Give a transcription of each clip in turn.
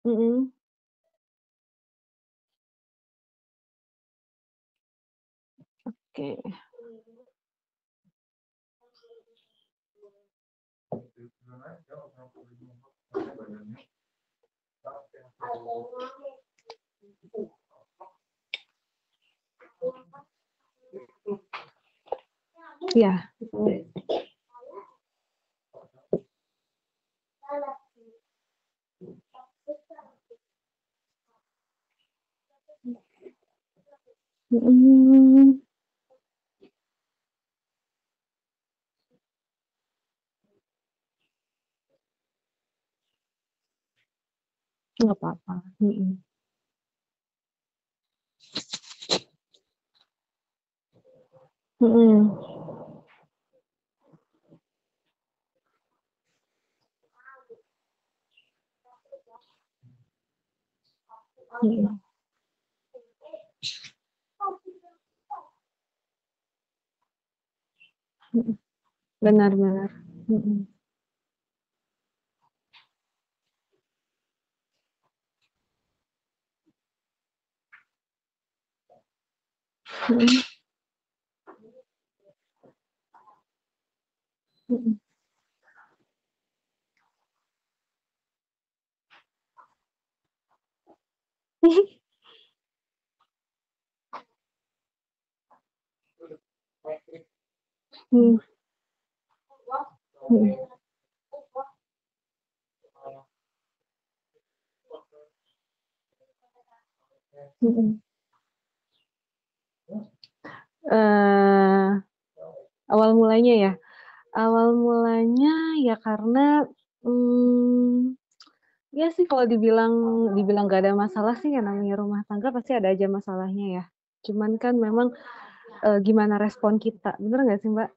Mhm. Oke. Iya, betul. Mhm. Nggak apa-apa. Mhm. Mhm. Mhm. Mhm. Benar benar. Mhm. Mhm. Mhm. Mhm. Mhm. Mhm. Eee, Awal mulanya ya? Awal mulanya ya karena, mmm, iya sih kalau dibilang dibilang nggak ada masalah sih yang namanya rumah tangga pasti ada aja masalahnya ya. Cuman kan memang, gimana respon kita, bener nggak sih, Mbak?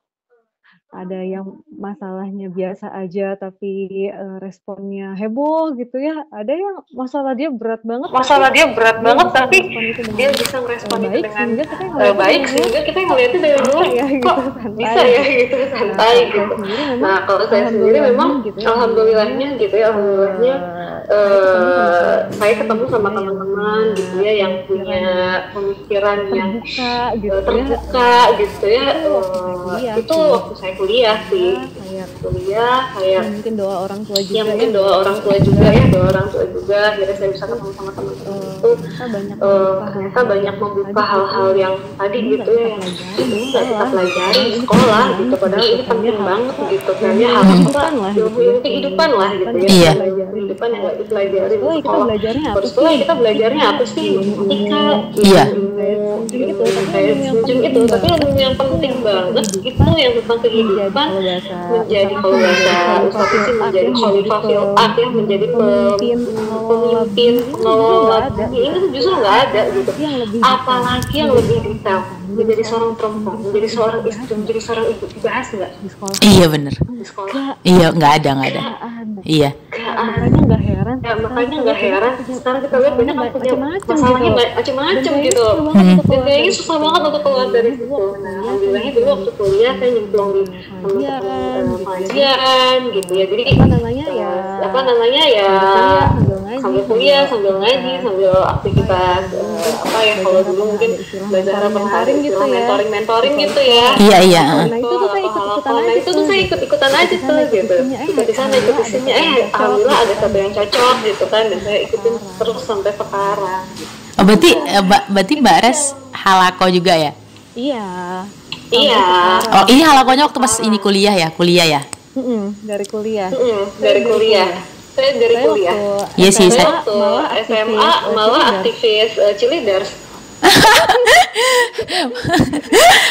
Ada yang masalahnya biasa aja tapi, responnya heboh gitu ya, ada yang masalah dia berat banget tapi Masalah dia berat dia banget bisa tapi ngerespon itu dia dengan, bisa ngerespon itu baik dengan sehingga kita yang ngeliatnya baik dari luar, sehingga kita yang ngeliatnya dari bisa luar ya kok gitu, santai bisa ya gitu. gitu Nah santai kalau saya gitu. sendiri memang Nah kalau saya sendiri memang alhamdulillahnya gitu ya, alhamdulillahnya, alhamdulillahnya gitu ya alhamdulillahnya saya ketemu sama saya teman-teman ketemu gitu sama ya yang teman-teman punya gitu ya yang pemikiran punya yang pemikiran yang terbuka gitu ya, terbuka gitu ya itu waktu saya kuliah itu sih, waktu saya kuliah sih kayak kuliah kayak ya mungkin doa orang tua ya juga ya, mungkin doa doa orang orang tua tua juga juga ya doa orang tua juga akhirnya saya bisa itu, ketemu sama teman-teman itu ternyata banyak membuka ternyata hal-hal banyak yang membuka tadi gitu hal-hal yang yang tadi ini gitu nggak ya kita yang pelajari di ini nggak kita sekolah gitu, pelajari padahal di ini penting sekolah gitu banget padahal gitu ini kan ya, penting hal banget apa, gitu kan ya ilmu hal apa kehidupan lah gitu ya, ilmu ilmu kehidupan lah kehidupan gitu ya yang nggak ilmu dipelajarin di kehidupan yang sekolah. nggak Kalau dipelajari di sekolah ya kita sekolah belajarnya kalau apa sekolah sih, kita belajarnya matematika, apa sih ilmu-ilmu matematika Iya. yang kayak semacam gitu, tapi kayak ilmu yang semacam penting itu tapi banget ilmu yang itu penting yang tentang banget itu kehidupan yang tentang menjadi, kehidupan kalau bahasa menjadi Ustadz kalau sih bahasa menjadi khalifah Ustadz fil sih ard menjadi ya, menjadi khalifah fil ard ya menjadi pemimpin, pengelola pemimpin bumi ini justru pengelola nggak ada bumi ini gitu. tuh justru nggak ada gitu Apalagi yang lebih detail, apalagi yang menjadi lebih seorang detail perempuan, menjadi seorang perempuan menjadi menjadi seorang ibu seorang dibahas istri nggak menjadi seorang ibu dibahas nggak di sekolah? Iya bener. di sekolah Nggak, Iya nggak ada nggak ada. nggak ada. Iya. gak Makanya ada nggak heran ya sekarang makanya kita nggak lihat banyak heran yang punya sekarang kita lihat masalahnya banyak yang punya macam-macam gitu masalahnya loh. Dan macam-macam kayaknya gitu susah banget untuk dan keluar kayaknya dari susah situ. banget untuk keluar dari Alhamdulillahnya dulu situ. waktu Nah, kuliah saya alhamdulillahnya dulu nyemplung di waktu kuliah saya nyemplung di teman-teman pengajian gitu ya. Jadi pengajian gitu ya. Jadi apa namanya ya, apa namanya ya sambil kuliah sambil sambil ngaji, aktivitas sambil apa ya, aktivitas dulu mungkin apa ya Mbak kalau Zahra dulu pernah mungkin ada istilah Mbak Zahra pernah ada mentoring gitu istilah ya, mentoring gitu ya. iko-iko Iya iya. halakoh. Nah Iko itu tuh saya atau ikut-ikutan halakoh. Nah aja itu tuh tuh saya gitu. ikut-ikutan Ikut aja di sana tuh ikut di gitu. sini, Ikut di sana ikut alhamdulillah di ada sini satu yang cocok alhamdulillah gitu ada kan satu yang cocok gitu kan dan saya sampai ikutin sekarang. terus sampai sekarang. Oh, berarti Mbak Res halako juga ya? Iya, sampai Iya. Oh sekarang. ini halakonya waktu pas ini kuliah ya? Dari kuliah. Dari kuliah. Saya dari Saya kuliah. waktu Iya sih, SMA saya Waktu malah SMA aktivis malah cheerleader. aktivis cheerleaders.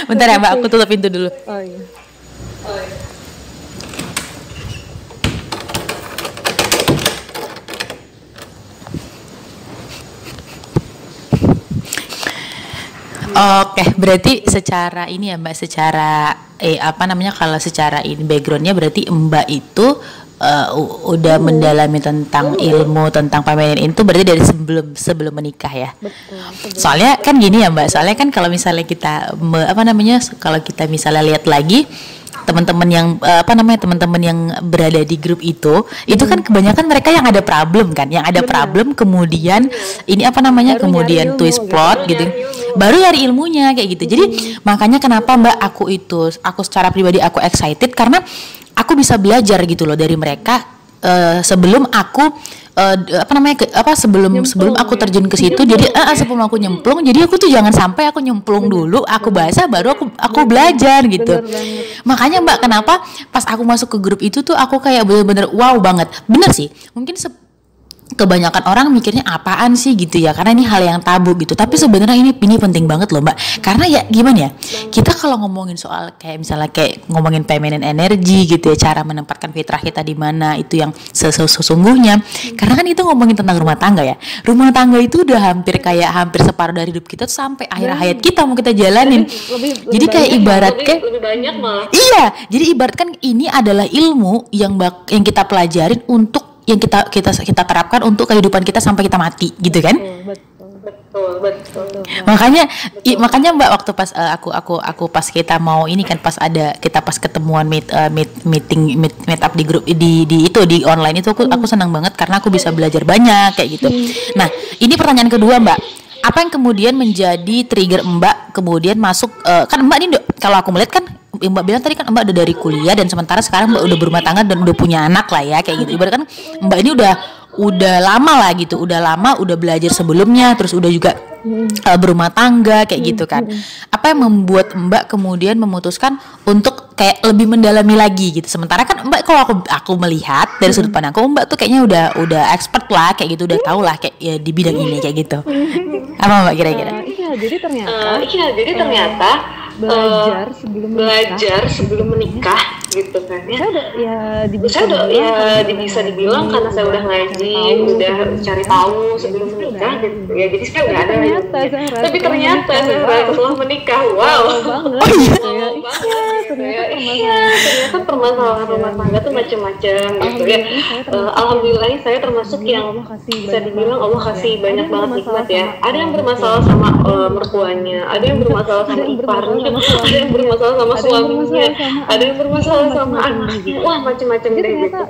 Bentar ya Mbak, aku tutup pintu dulu. Oh iya. Oke, berarti secara ini ya Mbak, secara apa namanya kalau secara ini backgroundnya berarti Mbak itu udah mendalami tentang ilmu tentang pemilihan itu berarti dari sebelum menikah ya. Betul. Soalnya kan gini ya Mbak, soalnya kan kalau misalnya kita apa namanya kalau kita misalnya lihat lagi teman-teman yang teman-teman yang berada di grup itu kan kebanyakan mereka yang ada problem kan, yang ada problem kemudian ini Baru kemudian nyari ilmu twist gitu. plot gitu. Baru nyari ilmunya kayak gitu. Jadi makanya kenapa Mbak aku secara pribadi aku excited karena aku bisa belajar gitu loh dari mereka sebelum aku sebelum aku terjun ke situ. Jadi sebelum aku nyemplung, jadi aku tuh jangan sampai aku nyemplung dulu, aku basah baru aku belajar gitu. Bener banget. Makanya Mbak, kenapa pas aku masuk ke grup itu tuh aku kayak bener-bener wow banget. Bener sih, mungkin kebanyakan orang mikirnya apaan sih gitu ya, karena ini hal yang tabu gitu. Tapi sebenarnya ini penting banget loh Mbak, karena ya gimana ya, kita kalau ngomongin soal kayak misalnya kayak ngomongin feminine energy gitu ya, cara menempatkan fitrah kita di mana itu yang sesungguhnya. Karena kan itu ngomongin tentang rumah tangga ya. Rumah tangga itu udah hampir separuh dari hidup kita tuh sampai akhir hayat kita mau kita jalanin. Jadi kayak ibarat kayak lebih banyak malah. iya, jadi ibarat kan ini adalah ilmu yang kita pelajarin untuk yang kita terapkan untuk kehidupan kita sampai kita mati gitu kan. Betul. Makanya Mbak, waktu pas aku pas kita mau ini kan, pas ketemuan meet up di grup di online itu aku senang banget karena aku bisa belajar banyak kayak gitu. Nah, ini pertanyaan kedua Mbak, apa yang kemudian menjadi trigger Mbak kemudian masuk kan Mbak ini kalau aku melihat kan Mbak bilang tadi kan Mbak udah dari kuliah dan sementara sekarang Mbak udah berumah tangga dan udah punya anak lah ya kayak gitu. Ibarat kan Mbak ini udah lama lah gitu, udah belajar sebelumnya, terus udah juga berumah tangga kayak gitu kan. Apa yang membuat Mbak kemudian memutuskan untuk kayak lebih mendalami lagi gitu? Sementara kan Mbak, kalau aku melihat dari sudut pandangku, Mbak tuh kayaknya udah expert lah kayak gitu, udah tahu lah kayak ya, di bidang ini kayak gitu. Apa Mbak kira-kira? Iya, jadi ternyata belajar sebelum menikah gitu kan ya. Saya udah bisa dibilang karena saya udah ngaji, udah cari tahu sebelum menikah gitu ya. Jadi saya udah ada tapi ternyata setelah menikah ternyata permasalahan rumah tangga tuh macam-macam gitu ya. Alhamdulillah saya termasuk yang bisa dibilang Allah kasih banyak banget nikmat ya. Ada yang bermasalah sama mertuanya, ada yang bermasalah sama iparnya, ada yang bermasalah sama suaminya, ada yang bermasalah sama anaknya, wah macam-macam deh gitu.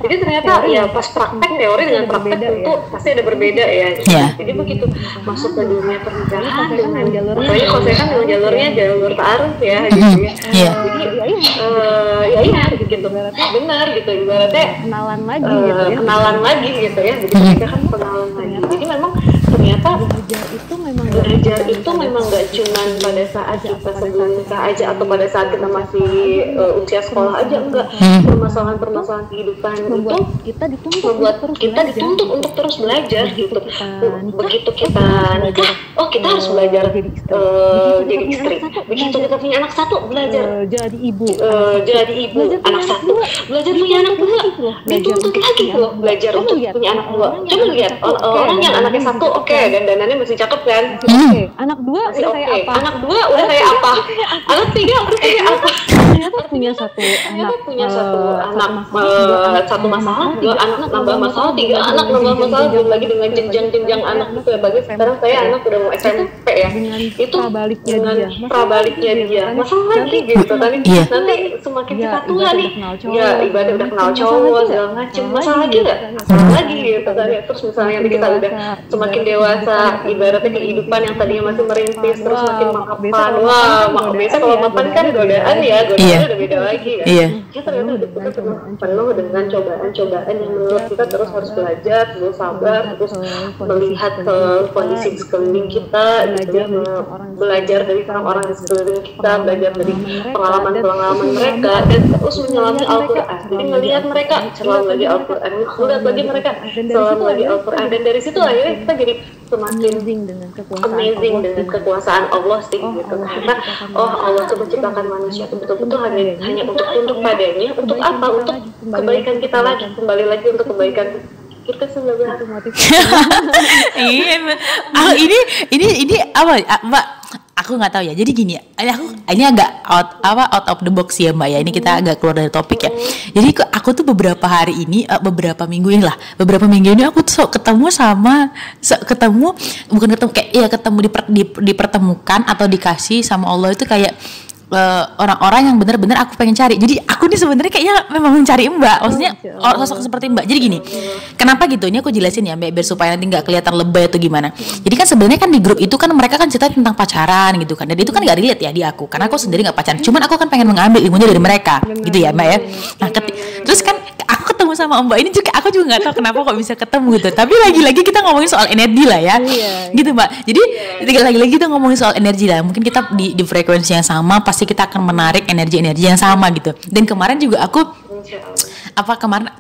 Jadi ternyata ya pas praktek teori dengan praktek tentu pasti ada berbeda ya. Jadi begitu masuk ke dunia pernikahan dengan jalurnya, kalau saya kan dengan jalur ta'aruf ya gitu ya. Jadi ya gitu, benar gitu, ibaratnya kenalan lagi gitu ya. Jadi mereka kan kenalan lagi. Jadi memang ternyata belajar itu memang nggak cuma pada saat kita sebelum nikah aja atau pada saat kita masih usia sekolah aja, enggak. Permasalahan kehidupan itu membuat kita dituntut untuk terus belajar gitu. Begitu kita nikah, kita harus belajar jadi istri. Begitu kita punya anak satu, belajar jadi ibu anak satu, belajar punya anak dua, dituntut lagi loh belajar untuk punya anak dua. Coba lihat orang yang anaknya satu dan dandannya masih cakep kan. Anak dua udah kayak apa? Anak dua udah kayak apa? Anak tiga udah kayak apa? Ternyata punya satu anak, satu masalah, dua anak nambah masalah, tiga anak nambah masalah, belum lagi dengan jenjang anak gitu ya. Bagi sekarang saya anak udah mau SMP ya. Itu dengan prabaliknya dia. Masalah lagi gitu. Nanti semakin kita tua nih, ya ibadah udah kenal cowok segala macem, masalah lagi nggak? Masalah lagi gitu kan. Terus misalnya kita udah semakin dewasa, ibaratnya kehidupan yang tadinya masih merintis terus makin makan. Biasa kalau makan kan godaan ya, udah beda lagi kan. Ya ternyata kita penuh dengan cobaan-cobaan yang menurut kita terus harus belajar, terus sabar, terus melihat ke kondisi sekeliling kita gitu ya, belajar dari orang-orang di sekeliling kita, belajar dari pengalaman-pengalaman mereka, dan terus menyelami Al-Quran. Jadi melihat mereka selalu lagi Al-Quran, melihat lagi mereka selalu lagi Al-Quran, dan dari situ akhirnya kita jadi semakin amazing dengan kekuasaan Allah sih gitu. Karena Allah tuh menciptakan manusia itu betul-betul hanya untuk tunduk padanya. Untuk apa? Untuk kebaikan kita lagi, kembali lagi untuk kebaikan kita sebagai ini apa Mbak? Aku nggak tahu ya. Jadi gini ya, ini agak out of the box ya Mbak ya. Ini kita agak keluar dari topik ya. Jadi aku tuh beberapa minggu ini aku tuh ketemu ketemu dipertemukan atau dikasih sama Allah itu kayak orang-orang yang benar-benar aku pengen cari. Jadi aku nih sebenarnya kayaknya memang mencari Mbak, maksudnya sosok seperti Mbak. Jadi gini, kenapa gitu? Ini aku jelasin ya Mbak, biar supaya nanti nggak kelihatan lebay atau gimana. Jadi kan sebenarnya kan di grup itu kan mereka kan cerita tentang pacaran gitu kan, dan itu kan nggak relate ya di aku, karena aku sendiri nggak pacaran. Cuman aku kan pengen mengambil ilmunya dari mereka, gitu ya Mbak ya. Nah, terus kan aku ketemu sama Mbak ini juga, aku juga nggak tahu kenapa kok bisa ketemu gitu. Tapi lagi-lagi kita ngomongin soal energi lah ya, gitu Mbak. Jadi lagi-lagi kita ngomongin soal energi lah. Mungkin kita di frekuensi yang sama, pasti kita akan menarik energi-energi yang sama gitu. Dan kemarin juga aku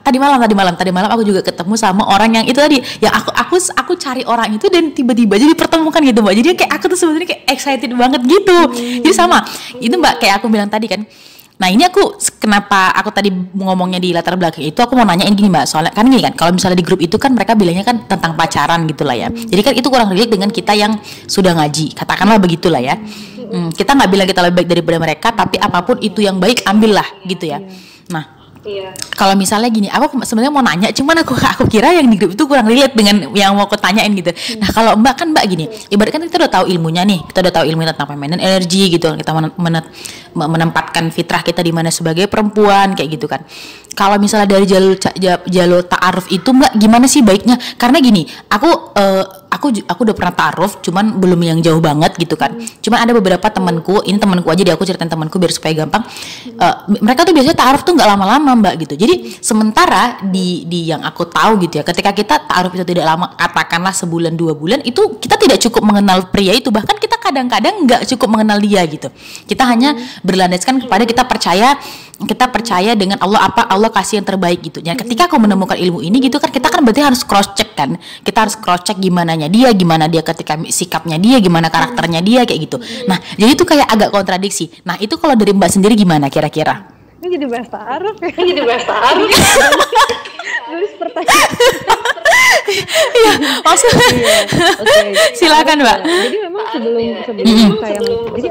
tadi malam aku juga ketemu sama orang yang itu tadi, yang aku cari orang itu dan tiba-tiba jadi pertemukan gitu Mbak. Jadi kayak aku tuh sebenarnya kayak excited banget gitu. Jadi sama itu Mbak, kayak aku bilang tadi kan. Nah ini kenapa aku tadi ngomongnya di latar belakang itu, aku mau nanyain gini Mbak, soalnya kan gini kan, kalau misalnya di grup itu kan mereka bilangnya kan tentang pacaran gitu lah ya. Jadi kan itu kurang relate dengan kita yang sudah ngaji, katakanlah begitulah ya. Kita nggak bilang kita lebih baik daripada mereka, tapi apapun itu yang baik ambillah gitu ya. Nah, kalau misalnya gini, aku sebenarnya mau nanya, cuman aku kira yang di grup itu kurang relate dengan yang mau aku tanyain gitu. Nah, kalau Mbak kan Mbak gini, ibaratkan kita udah tahu ilmunya nih, kita udah tahu ilmu tentang feminine energy gitu, kita menempatkan fitrah kita di mana sebagai perempuan kayak gitu kan. Kalau misalnya dari jalur ta'aruf itu Mbak gimana sih baiknya? Karena gini, aku udah pernah ta'aruf, cuman belum yang jauh banget gitu kan. Cuman ada beberapa temanku, ini temanku aja aku ceritain temanku biar supaya gampang. Mereka tuh biasanya ta'aruf tuh nggak lama-lama Mbak gitu. Jadi sementara di yang aku tahu gitu ya, ketika kita ta'aruf itu tidak lama, katakanlah sebulan 2 bulan, itu kita tidak cukup mengenal pria itu. Bahkan kita kadang-kadang nggak cukup mengenal dia gitu. Kita hanya berlandaskan kepada kita percaya dengan Allah kasih yang terbaik gitu. Nah, ketika kau menemukan ilmu ini gitu kan, kita kan berarti harus cross check kan. Kita harus cross check gimana dia ketika sikapnya dia, gimana karakternya dia kayak gitu. Nah, jadi itu kayak agak kontradiksi. Nah, itu kalau dari Mbak sendiri gimana kira-kira? Ini jadi bahasa Arab ya. Ini jadi bahasa Arab. Nulis pertanyaan. Iya, maksudnya. Silakan Mbak. Jadi memang sebelum saya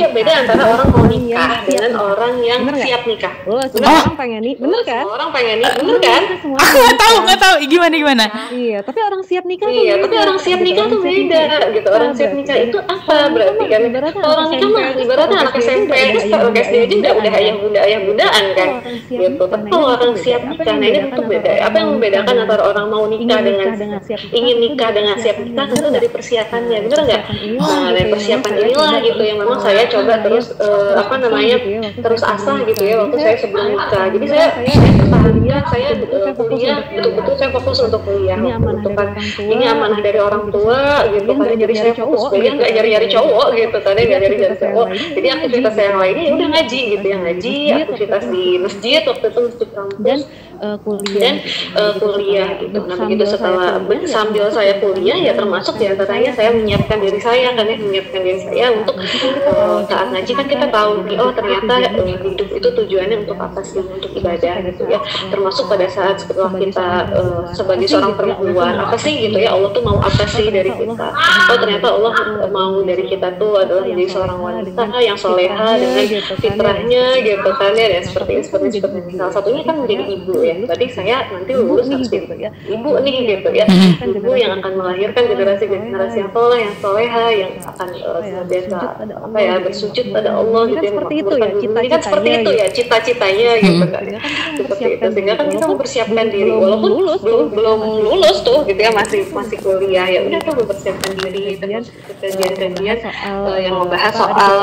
beda antara orang mau nikah dengan orang yang siap nikah. Orang pengen nih, bener kan? Orang pengen nih, bener kan? Aku nggak tahu gimana. Iya, tapi orang siap nikah tuh beda gitu. Orang siap nikah itu apa berarti kan? Orang nikah mah ibaratnya anak SMP, anak SD aja udah ayah bundaan kan, gitu. Tapi kalau orang siap nikah, nah ini tentu beda. Apa yang membedakan antara orang mau nikah dengan ingin nikah dengan siap nikah tentu dari persiapannya, bener nggak? Nah, dari persiapan inilah gitu yang memang saya coba terus terus asah gitu ya waktu saya sebelum nikah. Jadi saya kuliah betul-betul saya fokus untuk kuliah gitu kan. Ini amanah dari orang tua gitu kan. Jadi saya fokus kuliah, nggak nyari cowok gitu kan, nggak nyari cowok. Jadi aktivitas saya yang lainnya udah ngaji gitu ya, aktivitas di masjid waktu itu masjid kampus dan kuliah gitu. Nah begitu sambil saya kuliah ya termasuk diantaranya saya menyiapkan diri saya untuk saat ngaji kan kita tahu nih, oh ternyata hidup itu tujuannya untuk apa sih, untuk ibadah gitu ya. Termasuk pada saat setelah kita sebagai seorang perempuan apa sih gitu ya, Allah tuh mau apa sih dari kita. Oh ternyata Allah mau dari kita tuh adalah menjadi seorang wanita yang soleha dengan fitrahnya gitu kan ya, dan seperti ini. Salah satunya kan menjadi ibu ya. Berarti saya nanti lulus harus jadi ibu nih gitu ya. Ibu yang akan melahirkan generasi yang soleha yang akan senantiasa bersujud pada Allah gitu ya. Seperti itu ya, cita-citanya gitu kan. Seperti itu, sehingga kan kita mempersiapkan diri walaupun belum lulus tuh gitu ya, masih kuliah ya udah tuh mempersiapkan diri. Terus kajian yang membahas soal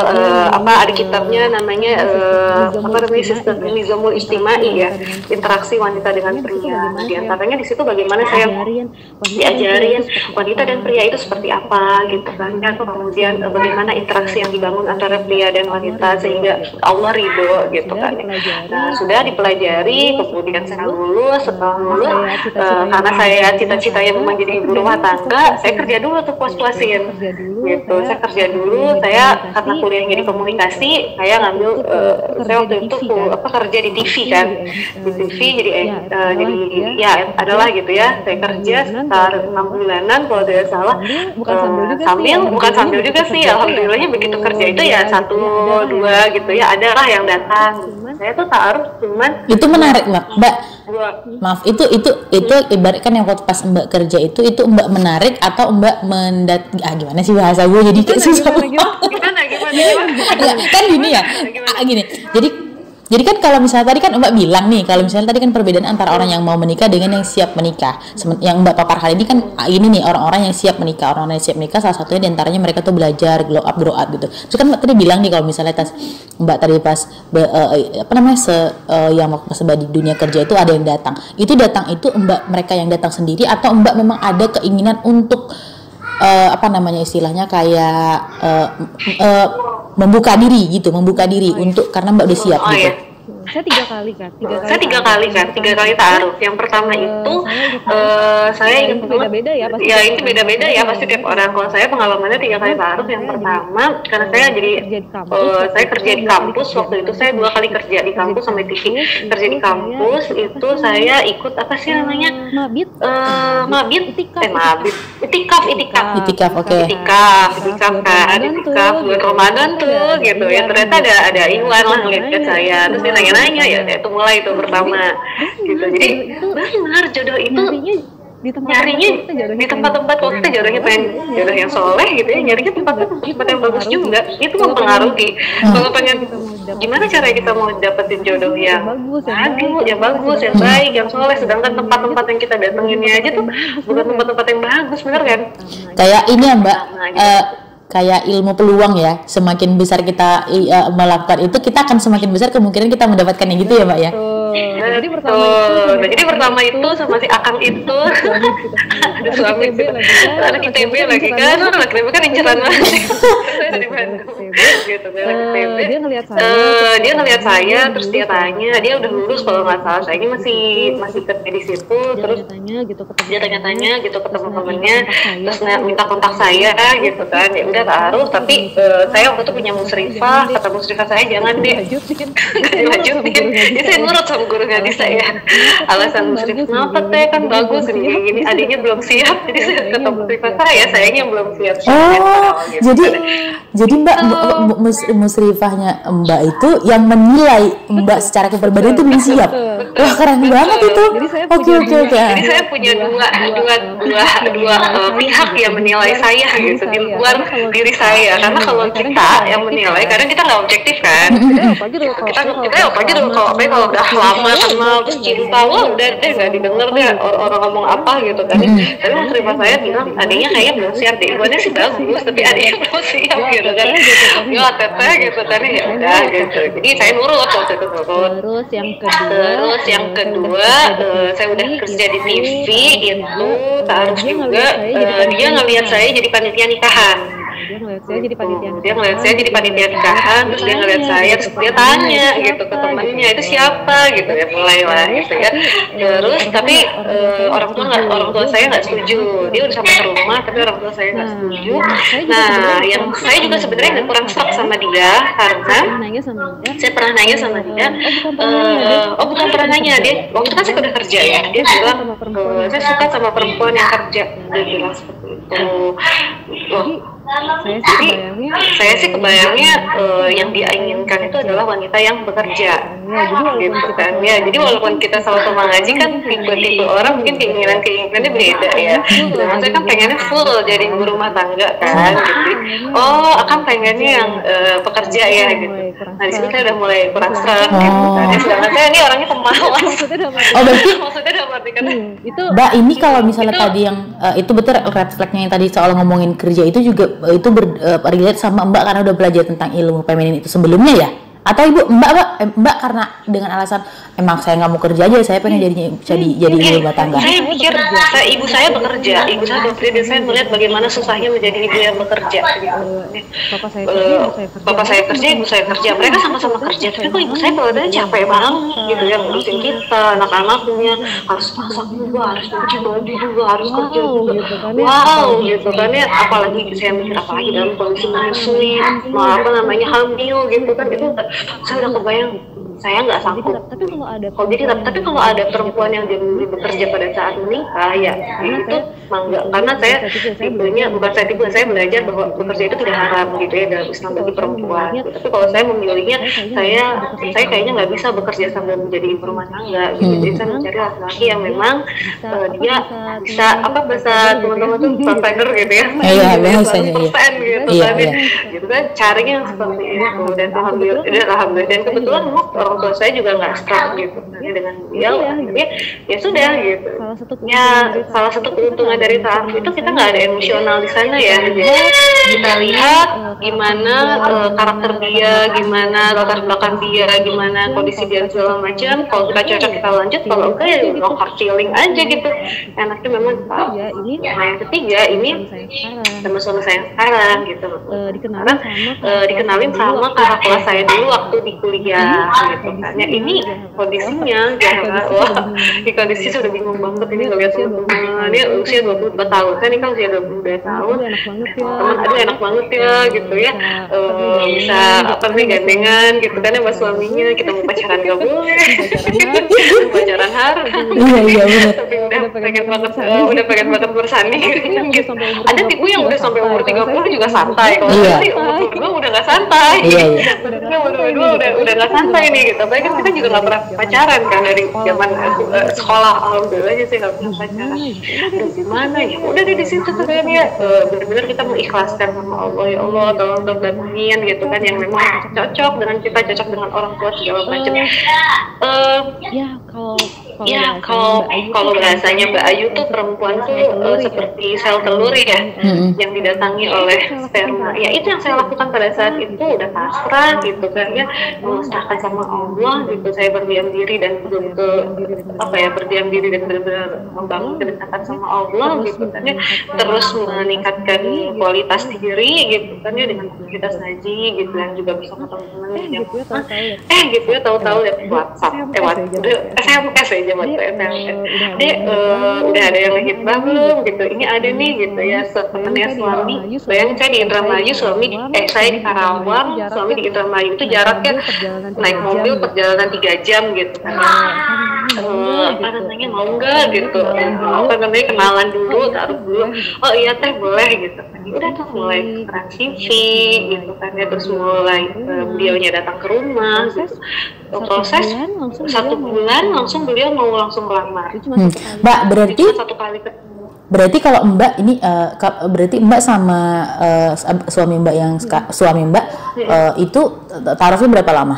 ada kitabnya namanya sistem nizamul ijtimai ya, interaksi wanita dengan pria. Di antaranya di situ bagaimana saya diajarin wanita dan pria itu seperti apa gitu kan. Kemudian bagaimana interaksi yang dibangun antara pria dan wanita sehingga Allah ridho gitu kan. Nah, sudah dipelajari, kemudian saya lulus. Setelah lulus karena saya cita-citanya memang jadi ibu rumah tangga, saya kerja dulu tuh puas-puasin gitu. Saya kerja dulu, karena kuliahnya di komunikasi, saya ngambil saya waktu itu kerja di TV kan, di TV jadi adalah gitu ya. Saya kerja sekitar 6 bulanan kalau tidak salah. Bukan sambil juga sih, alhamdulillahnya begitu kerja itu ya 1-2 gitu ya, adalah yang datang. Saya tuh ta'aruf cuman itu menarik Mbak. Maaf, itu ibaratkan yang waktu pas Mbak kerja itu Mbak menarik atau Mbak gimana sih bahasa gue jadi kayak susah. Gimana Kan gini ya, gini. Jadi kan kalau misalnya tadi kan Mbak bilang nih, kalau misalnya tadi kan perbedaan antara orang yang mau menikah dengan yang siap menikah. Yang Mbak paparkan ini kan ini nih orang-orang yang siap menikah. Orang-orang yang siap menikah salah satunya diantaranya mereka tuh belajar grow up gitu. Terus kan Mbak tadi bilang nih kalau misalnya Mbak tadi pas yang waktu pas Mbak di dunia kerja itu ada yang datang. Itu datang itu Mbak mereka yang datang sendiri atau Mbak memang ada keinginan untuk istilahnya kayak membuka diri untuk karena Mbak udah siap gitu. Iya. Saya 3 kali kan. 3 kali taruh. Yang pertama itu saya ingin beda-beda ya pasti. Ya itu beda-beda ya pasti tiap orang. Kalau saya pengalamannya 3 kali taruh. Yang pertama karena saya saya kerja di kampus waktu itu saya 2 kali kerja di kampus sampai TV. Kerja di kampus itu saya ikut apa sih namanya? Itikaf, oke. Itikaf bulan Ramadan tuh gitu ya. Ternyata ada Iwan lah ngeliat saya. Terus dia nanya-nanya ya itu mulai itu pertama gitu. Jadi benar jodoh itu nyarinya di tempat-tempat kalau kita jodohnya pengen jodoh yang soleh gitu ya, nyarinya tempat yang bagus juga itu mempengaruhi. Kalau pengen gimana cara kita mau dapetin jodoh yang bagus, yang baik, yang soleh, sedangkan tempat-tempat yang kita datenginnya aja tuh bukan tempat-tempat yang bagus, bener kan? Kayak ini ya Mbak, kayak ilmu peluang ya, semakin besar kita melakukan itu, kita akan semakin besar kemungkinan kita mendapatkan yang gitu ya Mbak ya. Jadi pertama itu sama si Akang itu ada suami anak ITB lagi kan, anak ITB kan inceran banget. Saya dari Bandung gitu, dia ngeliat saya terus dia tanya, dia udah lulus kalau nggak salah, saya ini masih kerja di situ, terus dia tanya-tanya gitu ketemu temennya, terus minta kontak saya gitu kan, ya udah taruh, tapi saya waktu itu punya musrifah, kata musrifah saya jangan deh dilanjutin, jadi saya nurut sama guru ngaji saya. Alasan musrifah kenapa teh kan bagus gini adiknya belum siap, jadi saya kata musrifah sayanya belum siap. Jadi Mbak musrifahnya Mbak itu yang menilai Mbak secara kepribadian itu belum siap. Wah keren banget itu. Oke. Jadi saya punya dua pihak yang menilai saya gitu di luar diri saya, karena kalau kita yang menilai kadang kita nggak objektif kan. Kita apalagi kalau udah lama kenal terus cinta, wah udah deh nggak didengar deh orang ngomong apa gitu kan. Tapi musrifah saya bilang adiknya kayaknya belum siap deh, ibuannya sih bagus tapi adiknya belum siap gitu kan. Ya teteh gitu kan, ya udah gitu. Jadi saya nurut waktu itu. Terus yang kedua saya udah kerja di TV itu taruh juga, dia ngelihat saya jadi panitia nikahan. Dia ngeliat saya jadi panitia nikahan, terus dia ngeliat saya, terus dia tanya gitu ke temannya itu siapa gitu ya, mulai lah gitu ya. Terus tapi orang tua saya nggak setuju, dia udah sampai ke rumah tapi orang tua saya nggak setuju. Nah yang saya juga sebenarnya nggak kurang shock sama dia karena saya pernah nanya sama dia, bukan pernah nanya, dia waktu itu kan saya udah kerja ya, dia bilang saya suka sama perempuan yang kerja, dia bilang seperti itu. Saya sih kebayangnya yang dia inginkan itu adalah wanita yang bekerja, gitu kan ya. Jadi walaupun kita sama-sama ngaji kan tipe-tipe orang mungkin keinginannya beda ya. Saya kan pengennya full jadi ibu rumah tangga kan. Jadi akan pengennya yang pekerja ya gitu. Nah di situ saya udah mulai kurang serang gitu kan. Sedangkan saya ini orangnya pemalas. Maksudnya dalam arti kan itu Mbak ini kalau misalnya tadi yang itu betul red flagnya yang tadi soal ngomongin kerja itu juga itu relate sama Mbak karena udah belajar tentang ilmu feminin itu sebelumnya ya? Atau Mbak karena dengan alasan emang saya nggak mau kerja aja, saya pengen jadi ibu rumah tangga. Saya pikir ibu saya bekerja dan saya melihat bagaimana susahnya menjadi ibu yang bekerja. Bapak saya kerja, ibu saya kerja, mereka sama-sama kerja, tapi kok ibu saya kelihatannya capek banget gitu ya, ngurusin kita, anak-anaknya, harus masak juga, harus cuci baju juga, harus kerja juga. Wow gitu kan ya, apalagi saya mikir apalagi dalam kondisi menyusui, hamil gitu kan, itu saya udah kebayang saya nggak sanggup. Tapi kalau ada perempuan yang jadi bekerja pada saat menikah ya itu enggak, karena saya tipenya saya belajar bahwa bekerja itu tidak haram gitu ya dalam Islam bagi perempuan. Tapi kalau saya memilihnya, saya kayaknya nggak bisa bekerja sambil menjadi ibu rumah tangga gitu. Jadi saya mencari laki-laki yang memang dia bisa bahasa teman-teman tuh provider gitu ya. Iya, bahasanya gitu gitu kan, carinya yang seperti itu. Dan alhamdulillah dan kebetulan orang tua saya juga nggak strong gitu dengan beliau, ya sudah gitu. Ya salah satu keuntungan dari ta'aruf itu kita nggak ada emosional di sana ya. Jadi kita lihat gimana karakter dia, gimana latar belakang dia, gimana kondisi dia segala macam. Kalau kita cocok kita lanjut, kalau enggak ya no hard feeling aja gitu. Enaknya memang yang ketiga ini sama suami saya sekarang gitu. Dikenalin sama kakak kelas saya dulu waktu di kuliah gitu kan. Ya ini kondisinya di kondisi sudah bingung banget ini ngeliat teman-teman dia usia 24 tahun kan, ini kan usia 22 tahun teman, aduh enak banget ya gitu ya, bisa gandengan gitu kan sama suaminya, kita mau pacaran gak boleh pacaran harus tapi udah pengen banget bersanding gitu. Ada tipe yang udah sampai umur 30 juga santai, kalau umur 22 udah gak santai, umur 22 udah gak santai nih gitu. Tapi kan kita juga gak pernah pacaran kan dari zaman sekolah, alhamdulillah aja sih gak pernah pacaran. Terus gimana ya, udah di situ sebenarnya benar-benar kita mengikhlaskan sama Allah, ya Allah tolong datangin gitu kan yang memang cocok dengan kita, cocok dengan orang tua segala macam. Kalau bahasanya Mbak Ayu tuh perempuan tuh seperti sel telur ya, yang didatangi oleh sperma. Ya itu yang saya lakukan pada saat itu, udah pasrah gitu kan ya, memusnahkan sama Allah gitu. Saya berdiam diri dan berdiam diri dan benar-benar membangun kedekatan sama Allah gitu kan ya, terus meningkatkan kualitas diri gitu kan ya, dengan aktivitas ngaji gitu, yang juga bisa ketemu teman gitu ya, tahu-tahu lihat WhatsApp SMS aja WhatsApp udah ada yang ngehitbah belum gitu, ini ada nih gitu ya, temennya suami. Bayangin saya di Indramayu, saya di Karawang, suami di Indramayu, itu jaraknya naik mobil perjalanan 3 jam gitu kan. Mau enggak gitu, kenalan dulu, taruh dulu, oh iya teh boleh gitu. Udah tuh mulai CV gitu kan ya, terus mulai beliaunya datang ke rumah gitu. Proses 1 bulan langsung beliau mau langsung melamar. Mbak, berarti satu kali berarti kalau Mbak ini berarti Mbak sama suami Mbak yang suami Mbak itu taruhnya berapa lama?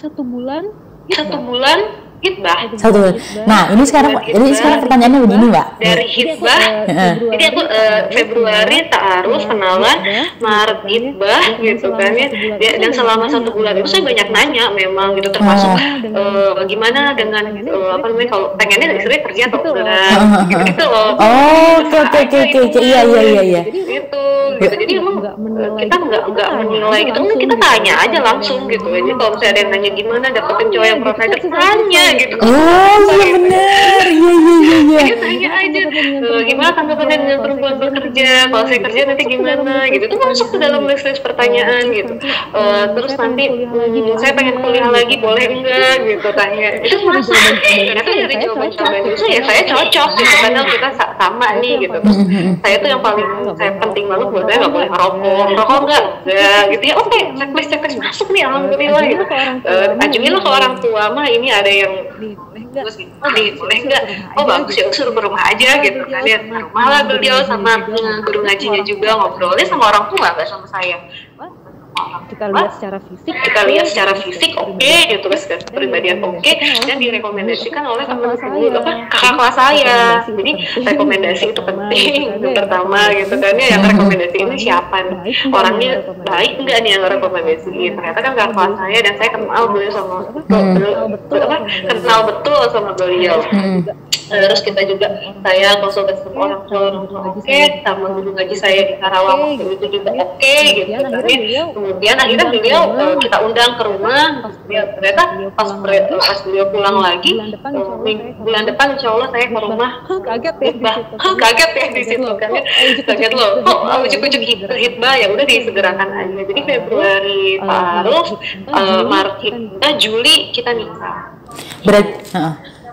1 bulan. 1 bulan hitbah. 1 bulan. Nah, ini sekarang pertanyaannya begini, Mbak. Dari hitbah, jadi aku Februari ta'aruf kenalan, Maret hitbah gitu kan ya. Dan selama 1 bulan itu saya banyak nanya memang gitu, termasuk gimana dengan kalau pengennya istri kerja atau enggak gitu loh. Oke. Iya. Gitu. Jadi emang kita nggak menilai gitu, kita tanya aja langsung gitu. Jadi kalau misalnya ada yang nanya gimana dapetin cowok yang provider, tanya gitu. Oh iya benar, iya. Tanya aja, gimana tanggapannya dengan perempuan bekerja? Kalau saya kerja nanti gimana? Gitu. Itu masuk ke dalam list pertanyaan gitu. Terus nanti saya pengen kuliah lagi, boleh enggak? Gitu tanya. Itu masuk. Ternyata dari jawaban itu ya saya cocok gitu. Kadang kita sama nih gitu. Terus saya tuh yang paling penting banget buat saya nggak boleh ngerokok enggak gitu ya. Oke, checklist masuk nih, alhamdulillah gitu. Ajuinlah ke orang tua, mah ini ada yang boleh enggak? Oh bagus ya, suruh ke rumah aja gitu kan ya. Rumah lah beliau sama guru ngajinya juga, ngobrolnya sama orang tua, nggak sama saya. Kita lihat secara fisik, oke gitu, kepribadian oke, dan direkomendasikan oleh kakak kelas saya. Jadi rekomendasi itu penting. Yang pertama gitu kan ya, yang rekomendasi ini siapa nih, orangnya baik enggak nih yang rekomendasiin. Ternyata kan kakak kelas saya, dan saya kenal betul sama beliau. Terus kita juga, saya konsultasi sama orang tua oke, sama guru ngaji saya di Karawang waktu itu juga oke gitu kan. Kemudian akhirnya beliau kita undang ke rumah. Ternyata pas beliau pulang lagi bulan depan insya Allah saya ke rumah. Kaget ya di situ kan ya, kaget loh, kok ujuk-ujuk hitbah, ya udah disegerakan aja. Jadi Februari ta'aruf, Maret hitbah, Juli kita nikah.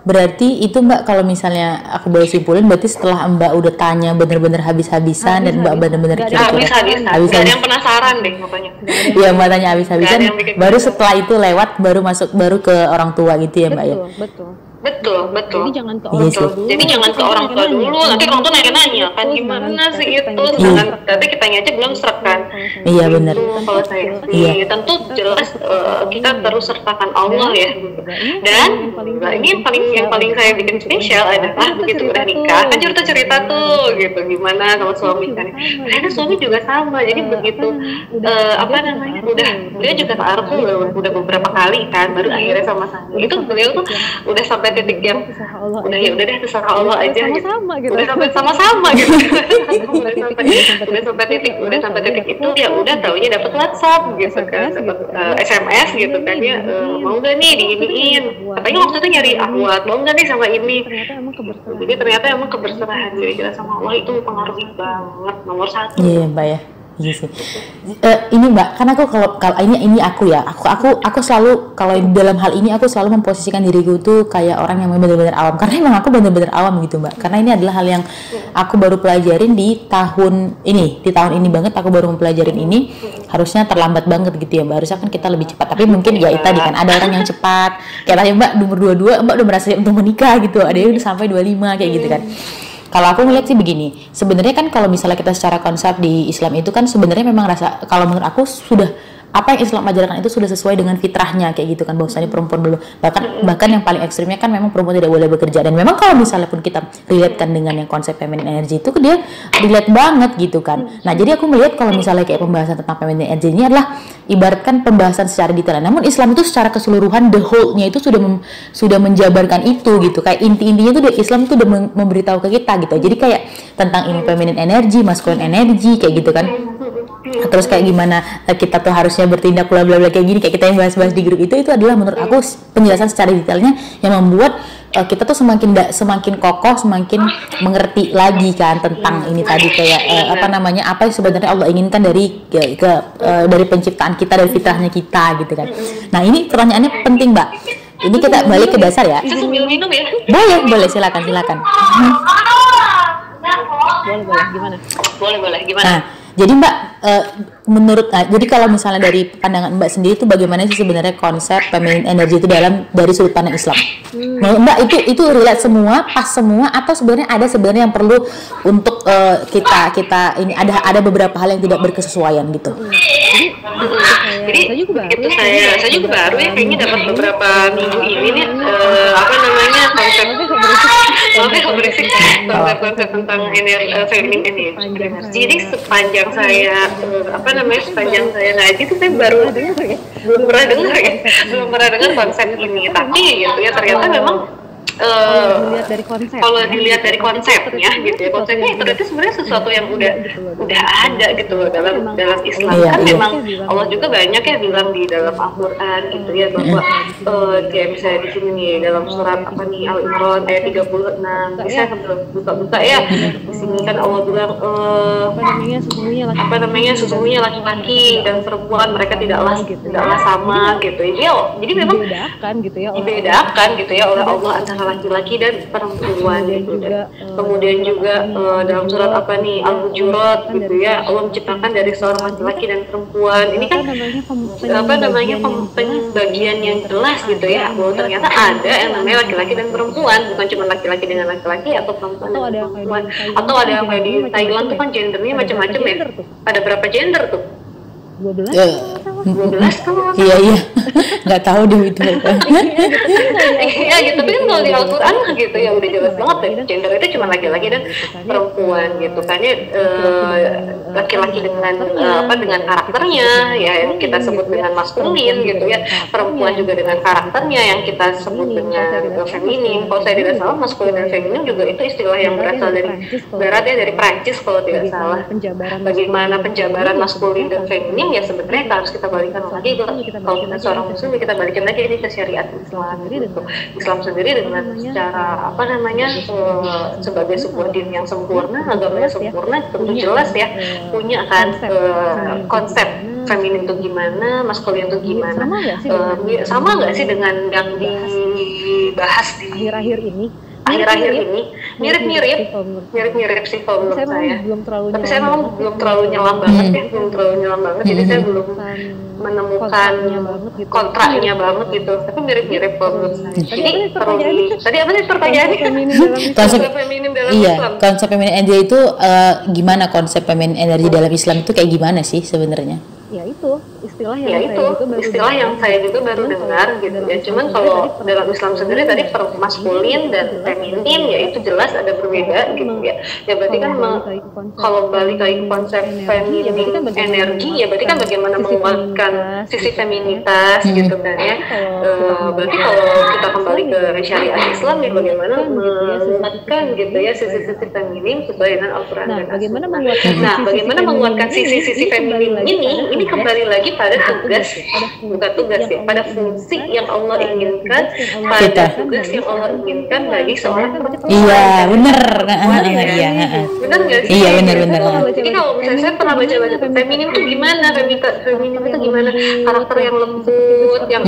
berarti itu Mbak, kalau misalnya aku boleh simpulin, berarti setelah Mbak udah tanya bener-bener habis-habisan dan Mbak bener-bener habis-habisan, gak ada yang penasaran deh pokoknya. Iya, Mbak tanya habis-habisan, baru setelah itu lewat baru masuk baru ke orang tua gitu ya Mbak ya. Betul. Jadi jangan ke orang tua dulu. Jadi jangan ke orang tua dulu. Nanti orang tua nanya kan gimana sih itu. Sedangkan nanti kitanya aja belum serap kan. Iya benar. Kalau saya sih tentu jelas kita terus sertakan Allah ya. Dan ini yang paling saya bikin spesial adalah begitu udah nikah kan cerita tuh gitu gimana kalau suami kan. Karena suami juga sama. Jadi begitu beliau juga taaruf tuh udah beberapa kali kan baru akhirnya sama saya. Itu beliau tuh udah sampai titik yang udah deh terserah Allah aja sama-sama gitu. Udah sampai sama-sama gitu. udah sampai titik itu ya udah taunya dapat WhatsApp gitu kan, dapat SMS gitu kan ya, mau nggak nih diiniin, katanya waktu itu nyari akhwat, mau nggak nih sama ini. Jadi ternyata emang kebersihan diri kita sama Allah itu mempengaruhi banget, nomor satu. Iya Mbak ya. Iya sih. Ini Mbak, karena aku kalau ini aku ya, aku selalu kalau dalam hal ini aku selalu memposisikan diriku tuh kayak orang yang benar-benar awam, karena emang aku benar-benar awam gitu Mbak. Karena ini adalah hal yang aku baru pelajarin di tahun ini banget aku baru mempelajarin ini. Harusnya terlambat banget gitu ya Mbak. Harusnya kan kita lebih cepat, tapi mungkin ya itu tadi kan ada orang yang cepat. Kayak tadi Mbak umur 22 Mbak udah merasa siap untuk menikah gitu. Ada yang udah sampai 25 kayak gitu kan. Kalau aku ngeliat sih begini, sebenarnya kan kalau misalnya kita secara konsep di Islam itu kan sebenarnya memang kalau menurut aku sudah apa yang Islam ajarkan itu sudah sesuai dengan fitrahnya kayak gitu kan, bahwasanya perempuan dulu bahkan yang paling ekstrimnya kan memang perempuan tidak boleh bekerja, dan memang kalau misalnya pun kita relatekan dengan yang konsep feminine energy itu dia relate banget gitu kan. Nah jadi aku melihat kalau misalnya kayak pembahasan tentang feminine energy ini adalah ibaratkan pembahasan secara detail, namun Islam itu secara keseluruhan the whole-nya itu sudah menjabarkan itu gitu, kayak intinya tuh Islam itu udah memberitahu ke kita gitu. Jadi kayak tentang feminine energy, masculine energy kayak gitu kan. Terus kayak gimana kita tuh harusnya bertindak bla bla bla kayak gini, kayak kita yang bahas-bahas di grup itu adalah menurut aku penjelasan secara detailnya yang membuat kita tuh semakin kokoh, semakin mengerti lagi kan tentang ini tadi kayak apa yang sebenarnya Allah inginkan dari penciptaan kita, dari fitrahnya kita gitu kan. Nah ini pertanyaannya penting Mbak. Ini kita balik ke dasar ya. Saya sambil minum ya. Boleh silakan. Boleh gimana? Nah, jadi Mbak, jadi kalau misalnya dari pandangan Mbak sendiri itu bagaimana sih sebenarnya konsep feminine energy itu dari sudut pandang Islam? Mbak itu relate semua, pas semua, atau sebenarnya ada yang perlu untuk kita ini ada beberapa hal yang tidak berkesesuaian gitu? Jadi begitu saya juga baru ya kayaknya dapat beberapa minggu ini nih konsep tentang feminine energy. Jadi sepanjang saya ngaji itu saya belum pernah dengar konsep ini, tapi gitu ya ternyata memang kalau dilihat dari konsepnya gitu ya, konsepnya itu sebenarnya sesuatu yang udah ada gitu loh dalam Islam kan. Memang Allah juga banyak ya bilang di dalam Al-Quran gitu ya bahwa kayak misalnya di sini nih dalam surat Al-Imran ayat 36 bisa buka ya, di sini kan Allah bilang sesungguhnya laki-laki dan perempuan mereka tidaklah sama gitu. Jadi memang dibedakan gitu ya oleh Allah antara laki-laki dan perempuan gitu. Kemudian juga dalam surat Al-Hujurat gitu ya, Allah menciptakan dari seorang laki-laki dan perempuan. Ini kan pembagian yang jelas gitu ya, bahwa ternyata ada yang namanya laki-laki dan perempuan, bukan cuma laki-laki dengan laki-laki atau perempuan dengan perempuan. Atau ada yang kayak di Thailand tuh kan gendernya macam-macam ya. Ada berapa gender tuh? 12 kan? Iya nggak tahu deh itu. Iya gitu, tapi kan kalau di Al-Quran gitu ya udah jelas banget ya, gender itu cuma laki-laki dan perempuan gitu kan ya. Laki-laki dengan karakternya ya yang kita sebut dengan maskulin gitu ya, perempuan juga dengan karakternya yang kita sebut dengan feminin. Kalau saya tidak salah maskulin dan feminin juga itu istilah yang berasal dari barat ya, dari Prancis kalau tidak salah. Bagaimana penjabaran maskulin dan feminin ya sebenarnya harus kita balikan lagi kalau kita seorang muslim kita balikan lagi ini ke syariat Islam gitu. Islam sendiri dengan secara sebagai sebuah din yang sempurna, agama yang sempurna tentu jelas ya punya kan konsep feminin itu gimana, maskulin itu gimana. Sama nggak sih dengan yang dibahas di akhir-akhir ini? Mirip sih kalau menurut saya. Tapi saya memang belum terlalu nyelam banget ya, jadi saya belum menemukan kontraknya banget gitu. Tapi mirip-mirip kalau menurut saya. Jadi tadi apa sih pertanyaannya? Konsep feminim dalam Islam. Konsep feminin energy itu gimana? Konsep feminin energy dalam Islam itu kayak gimana sih sebenarnya? Ya itu istilah yang saya juga baru dengar gitu ya. Cuman kalau dalam Islam sendiri tadi maskulin dan feminin ya itu jelas ada berbeda gitu ya. Ya berarti kan kalau balik lagi ke konsep feminin energi ya berarti kan bagaimana menguatkan sisi feminitas gitu kan ya. Berarti kalau kita kembali ke syariat Islam ya bagaimana menguatkan gitu ya sisi-sisi feminin sesuai dengan Al-Quran dan As-Sunnah. Nah, bagaimana menguatkan sisi-sisi feminin ini kembali lagi pada tugas, bukan tugas ya, pada fungsi yang Allah inginkan, pada tugas yang Allah inginkan bagi seorang perempuan. Iya, benar. Benar nggak sih? Iya, benar. Jadi kalau misalnya saya pernah baca feminim itu gimana, feminim itu gimana, karakter yang lembut, yang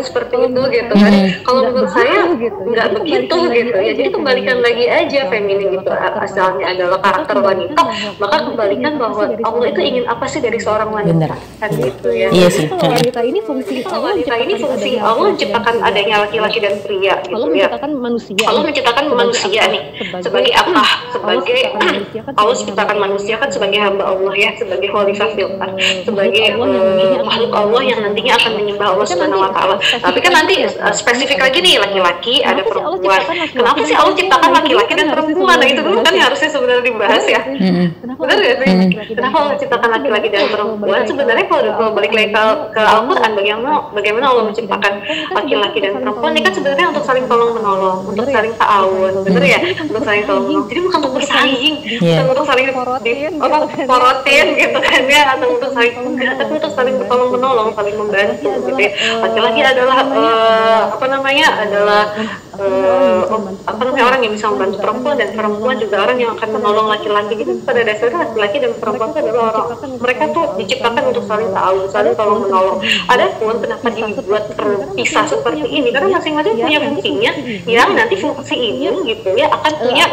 seperti itu gitu kan. Kalau menurut saya nggak begitu gitu ya. Jadi kembalikan lagi aja feminim itu asalnya adalah karakter wanita, maka kembalikan bahwa Allah itu ingin apa sih dari seorang wanita. Benar. Kan gitu ya. Iya sih. Wanita ini fungsi Allah menciptakan adanya laki-laki dan pria gitu ya. Allah menciptakan manusia nih sebagai apa? Sebagai Allah menciptakan manusia kan sebagai hamba Allah ya, sebagai khalifah fil ardh, sebagai makhluk Allah yang nantinya akan menyembah Allah Subhanahu wa taala. Tapi kan nanti spesifik lagi nih laki-laki ada perempuan. Kenapa sih Allah ciptakan laki-laki dan perempuan? Nah, itu dulu kan harusnya sebenarnya dibahas ya. Benar nggak sih? Kenapa Allah ciptakan laki-laki dan perempuan? Sebenarnya kalau balik lagi ke Al-Quran bagaimana Allah menciptakan laki-laki dan perempuan ini kan sebenarnya untuk saling tolong menolong, untuk saling ta'awun, bener ya, untuk saling tolong menolong. Jadi bukan untuk bersaing, bukan untuk saling porotin gitu kan ya, atau untuk saling enggak, tapi untuk saling tolong menolong, saling membantu gitu ya. Laki-laki adalah orang yang bisa membantu perempuan, dan perempuan juga orang yang akan menolong laki-laki. Jadi pada dasarnya laki-laki dan perempuan itu adalah orang, mereka tuh diciptakan untuk saling ta'awun, saling tolong menolong. Adapun kenapa dibuat terpisah seperti ini, karena masing-masing punya fungsinya yang nanti fungsi ini gitu ya akan punya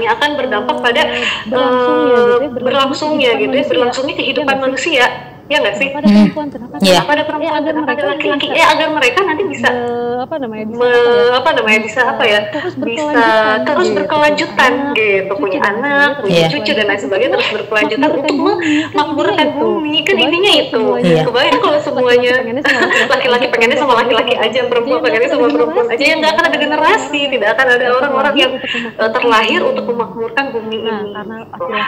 akan berdampak pada berlangsungnya kehidupan manusia. Ya nggak sih? Pada perempuan, kenapa ada laki-laki? Agar mereka nanti bisa terus berkelanjutan gitu, punya anak, punya cucu dan lain sebagainya, terus berkelanjutan untuk memakmurkan bumi. Kan intinya itu. Kebayang kalau semuanya laki-laki pengennya sama laki-laki aja, perempuan pengennya sama perempuan aja, ya nggak akan ada generasi, tidak akan ada orang-orang yang terlahir untuk memakmurkan bumi ini.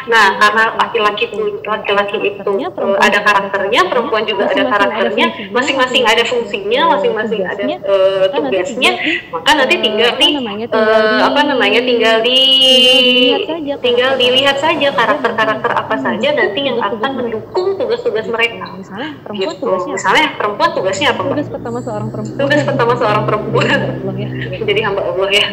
Nah, karena laki-laki itu ada karakternya, perempuan juga ada karakternya, masing-masing ada fungsinya, masing-masing ada tugasnya, maka nanti tinggal dilihat saja karakter-karakter apa saja nanti yang akan mendukung tugas-tugas mereka. Misalnya perempuan tugasnya apa? Tugas pertama seorang perempuan menjadi hamba Allah ya.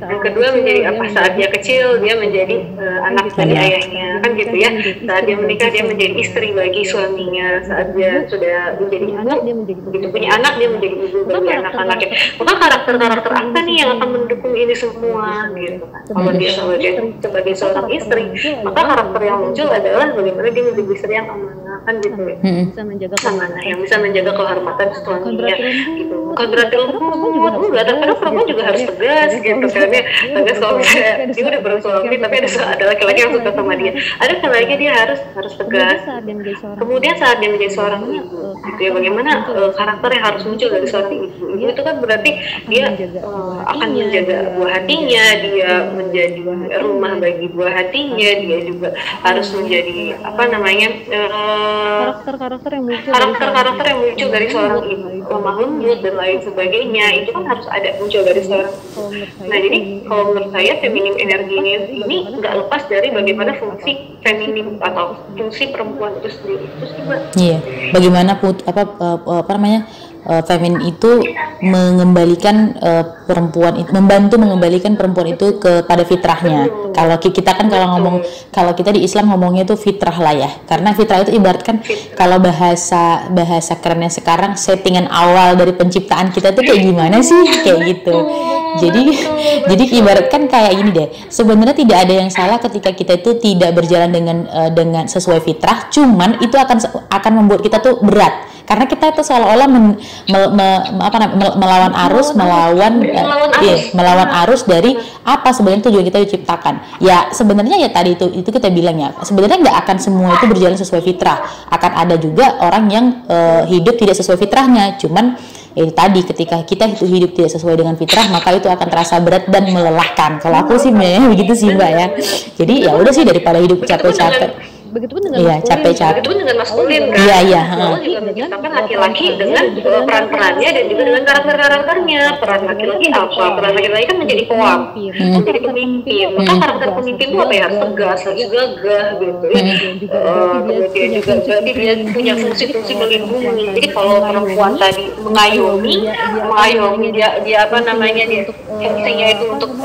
Yang kedua menjadi apa? Saat dia kecil dia menjadi anak dari ayahnya, kan gitu ya. Saat dia menikah dia menjadi istri bagi suaminya, saat dia sudah menjadi ibu, begitu punya anak dia menjadi ibu bagi anak-anaknya. Maka karakter-karakter apa nih yang akan mendukung ini semua gitu kan? Kalau dia sebagai seorang istri, maka karakter yang muncul adalah bagaimana dia menjadi istri yang amanah, kan gitu ya. Amanah yang bisa menjaga kehormatan suaminya gitu. Bukan berarti enggak, terkadang perempuan juga harus tegas gitu kan ya. Tegas kalau misalnya dia udah bersuami tapi ada laki-laki yang suka sama dia, ada kalanya dia harus tegas. Kemudian saat dia menjadi seorang ibu, gitu ya, bagaimana karakter yang harus muncul dari seorang ibu. Ibu itu kan berarti dia akan menjaga buah hatinya, dia menjadi rumah bagi buah hatinya, dia juga harus menjadi karakter-karakter yang muncul dari seorang ibu, lemah lembut dan lain sebagainya, itu kan harus ada muncul dari seorang ibu. Nah, jadi kalau menurut saya feminim energi ini nggak lepas dari bagaimana fungsi feminim atau fungsi perempuan itu sendiri. Terus juga bagaimana feminin itu mengembalikan perempuan itu, membantu mengembalikan perempuan itu kepada fitrahnya. Kalau kita kan kalau kita di Islam ngomongnya itu fitrah lah ya, karena fitrah itu ibaratkan kalau bahasa kerennya sekarang settingan awal dari penciptaan kita tuh kayak gimana sih, kayak gitu. Jadi ibaratkan kayak gini deh, sebenarnya tidak ada yang salah ketika kita itu tidak berjalan dengan sesuai fitrah, cuman itu akan membuat kita tuh berat, karena kita itu seolah-olah melawan arus dari apa sebenarnya tujuan kita diciptakan. Ya sebenarnya ya tadi itu kita bilang ya, sebenarnya nggak akan semua itu berjalan sesuai fitrah, akan ada juga orang yang hidup tidak sesuai fitrahnya, cuman itu tadi ketika kita itu hidup tidak sesuai dengan fitrah, maka itu akan terasa berat dan melelahkan. Kalau aku sih begitu sih Mbak ya. Jadi ya udah sih, daripada hidup capek-capek. Begitupun dengan iya, capek-capek. Begitupun dengan maskulin kan. Iya. Allah juga menciptakan laki-laki dengan peran-perannya dan juga dengan karakter-karakternya. Peran laki-laki apa? Peran laki-laki kan menjadi menjadi pemimpin. Maka karakter pemimpin itu apa ya? Harus tegas, harus gagah gitu ya. Kemudian juga berarti dia punya fungsi-fungsi melindungi. Jadi kalau perempuan tadi mengayomi dia apa namanya, dia fungsinya itu untuk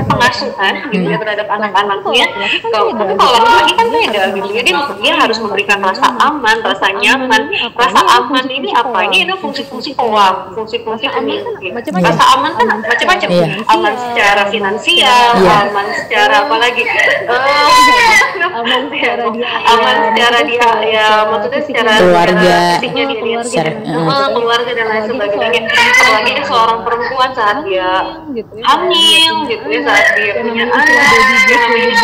pengasuhan gitu ya terhadap anak-anaknya. Kalau laki kan beda gitu, jadi dia harus memberikan rasa aman, rasa nyaman. Rasa aman ini apa? Ini adalah fungsi-fungsi keuangan, fungsi-fungsi pemilik. Rasa aman kan macam-macam. Aman secara finansial, aman secara apa lagi? Aman secara dia ya, maksudnya secara keluarga, keluarga dan lain sebagainya. Apalagi seorang perempuan saat dia hamil gitu ya, saat dia punya anak, dia namanya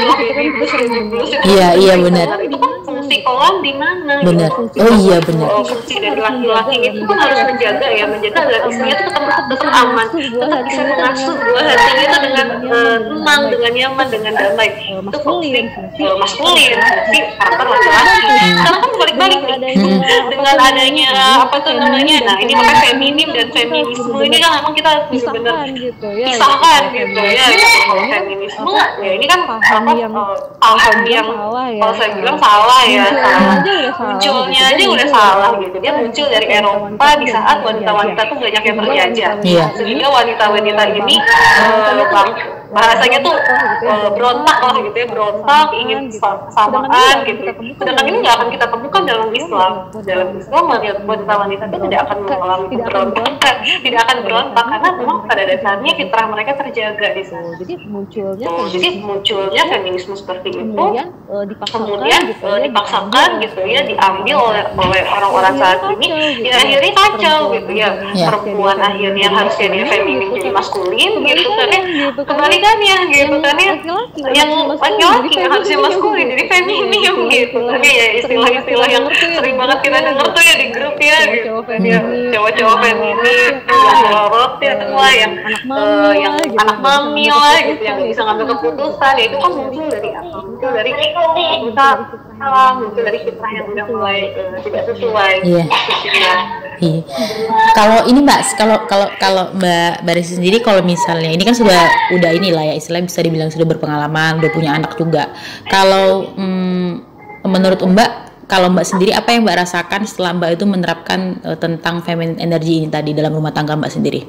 Iya benar. Itu kan fungsi kolam di mana? Benar. Oh iya benar. Fungsi dari laki-laki itu kan harus menjaga agar istrinya itu tetap aman, tetap bisa mengasuh buah hatinya itu dengan tenang, dengan nyaman, dengan damai. Itu fungsi maskulin, fungsi karakter laki-laki. Sekarang kan balik-balik nih dengan adanya apa tuh namanya? Nah ini makanya feminim dan feminisme ini kan memang kita benar-benar pisahkan gitu ya. Kalau feminisme ya ini kan paham yang kalau saya bilang salah ya, munculnya aja udah salah gitu. Dia muncul dari Eropa di saat wanita-wanita tuh banyak yang terjajah, sehingga wanita-wanita ini bahasanya tuh berontak lah gitu ya, berontak ingin samaan gitu. Sedangkan ini nggak akan kita temukan dalam Islam. Dalam Islam wanita-wanita itu tidak akan mengalami berontak, tidak akan berontak, karena memang pada dasarnya fitrah mereka terjaga di sana. Jadi munculnya feminisme seperti itu kemudian dipaksakan gitu ya, diambil oleh orang-orang saat ini, ya akhirnya kacau gitu ya. Perempuan akhirnya harus jadi feminin jadi maskulin gitu kan ya, kebalikannya gitu kan ya, yang laki-laki yang harusnya maskulin jadi feminim gitu kan ya. Istilah-istilah yang sering banget kita denger tuh ya di grup ya gitu kan ya, cowok-cowok feminin yang lorot ya semua, yang anak mami lah gitu, yang bisa ngambil keputusan. Ya itu kan muncul dari apa? Muncul dari kita muncul dari fitrah yang udah mulai tidak sesuai. Iya. Kalau ini Mbak, kalau Mbak Resi sendiri, kalau misalnya ini kan udah inilah ya, istilahnya bisa dibilang sudah berpengalaman, udah punya anak juga. Kalau menurut Mbak, kalau Mbak sendiri apa yang Mbak rasakan setelah Mbak itu menerapkan tentang feminine energy ini tadi dalam rumah tangga Mbak sendiri?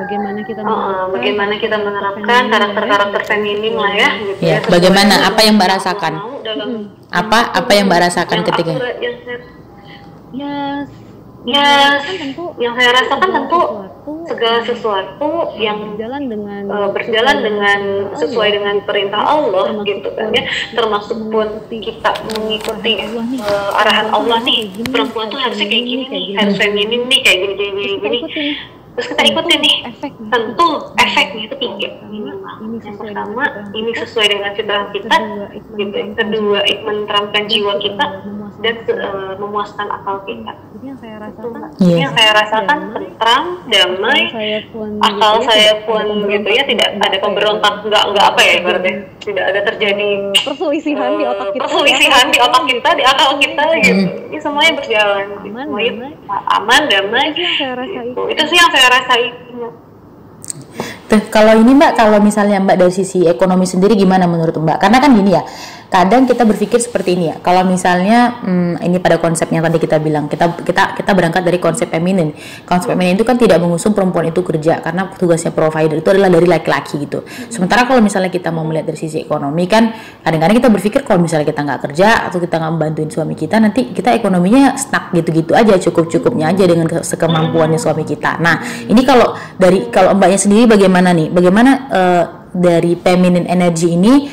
Bagaimana kita menerapkan karakter-karakter feminim lah ya gitu ya. Bagaimana, apa yang Mbak rasakan? Apa yang Mbak rasakan ketika yang saya rasakan tentu segala sesuatu yang berjalan dengan sesuai dengan perintah Allah gitu kan ya, termasuk pun kita mengikuti arahan Allah nih, perempuan tuh harusnya kayak gini nih, harus feminim nih, kayak gini. Terus kita ikutin nih, tentu efeknya itu 3 minimal. Yang pertama, ini sesuai dengan fitrah kita, gitu. Yang kedua, menenteramkan jiwa kita dan memuaskan akal kita. Yang saya rasakan tentram, damai, akal saya pun gitu ya, tidak ada pemberontak, nggak apa ya ibaratnya, tidak ada terjadi perselisihan di otak kita, di akal kita gitu. Ini semuanya berjalan, semuanya aman, damai. Itu sih yang saya rasain. Kalau ini Mbak, kalau misalnya Mbak dari sisi ekonomi sendiri gimana menurut Mbak? Karena kan gini ya, kadang kita berpikir seperti ini ya. Kalau misalnya ini pada konsepnya tadi kita bilang, kita berangkat dari konsep feminin. Konsep feminin itu kan tidak mengusung perempuan itu kerja, karena tugasnya provider itu adalah dari laki-laki gitu. Sementara kalau misalnya kita mau melihat dari sisi ekonomi kan, kadang-kadang kita berpikir kalau misalnya kita nggak kerja atau kita nggak membantuin suami kita, nanti kita ekonominya stuck gitu-gitu aja, cukup-cukupnya aja dengan sekemampuannya suami kita. Nah, ini kalau mbaknya sendiri bagaimana nih? Bagaimana dari feminine energy ini,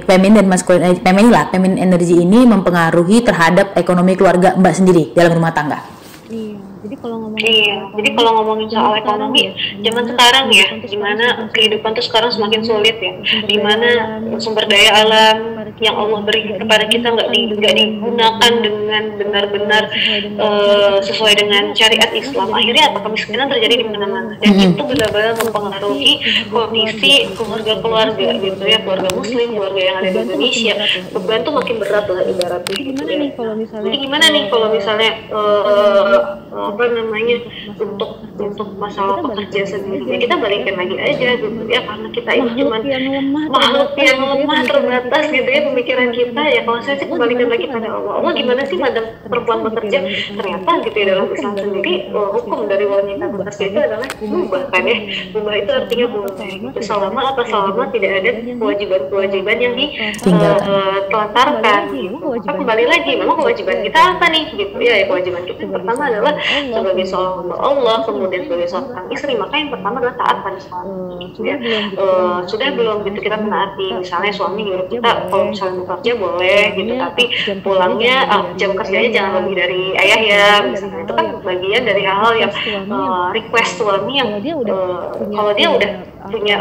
feminine dan masculine, feminine energy ini mempengaruhi terhadap ekonomi keluarga mbak sendiri dalam rumah tangga? Jadi kalau ngomongin soal ekonomi, zaman sekarang ya, dimana kehidupan tuh sekarang semakin sulit ya, dimana sumber daya alam yang Allah beri kepada kita nggak digunakan dengan benar-benar sesuai dengan syariat Islam, akhirnya kemiskinan terjadi di mana-mana, dan itu benar-benar mempengaruhi kondisi keluarga-keluarga gitu ya, keluarga Muslim, keluarga yang ada di Indonesia. Beban tuh makin berat lah ibaratnya. Jadi gimana nih kalau misalnya untuk masalah pekerja sendiri, ya kita balikin lagi aja gitu ya, karena kita ini cuma makhluk yang lemah terbatas gitu ya pemikiran kita ya. Kalau saya sih kembalikan lagi pada Allah gimana sih madam perempuan bekerja, ternyata gitu ya dalam Islam sendiri hukum dari wanita bekerja itu adalah mubah kan ya. Mubah itu artinya boleh gitu, selama tidak ada kewajiban yang ditelantarkan gitu. Maka kembali lagi, memang kewajiban kita apa nih gitu ya, kewajiban kita yang pertama adalah sebagai seorang Allah, kemudian sebagai seorang istri, maka yang pertama adalah taat pada suami gitu ya. Sudah belum gitu kita menaati, misalnya suami nyuruh kita kalau misalnya bekerja boleh gitu, tapi pulangnya jam kerjanya jangan lebih dari ayah ya misalnya. Itu kan bagian dari hal-hal yang request suami yang kalau dia udah punya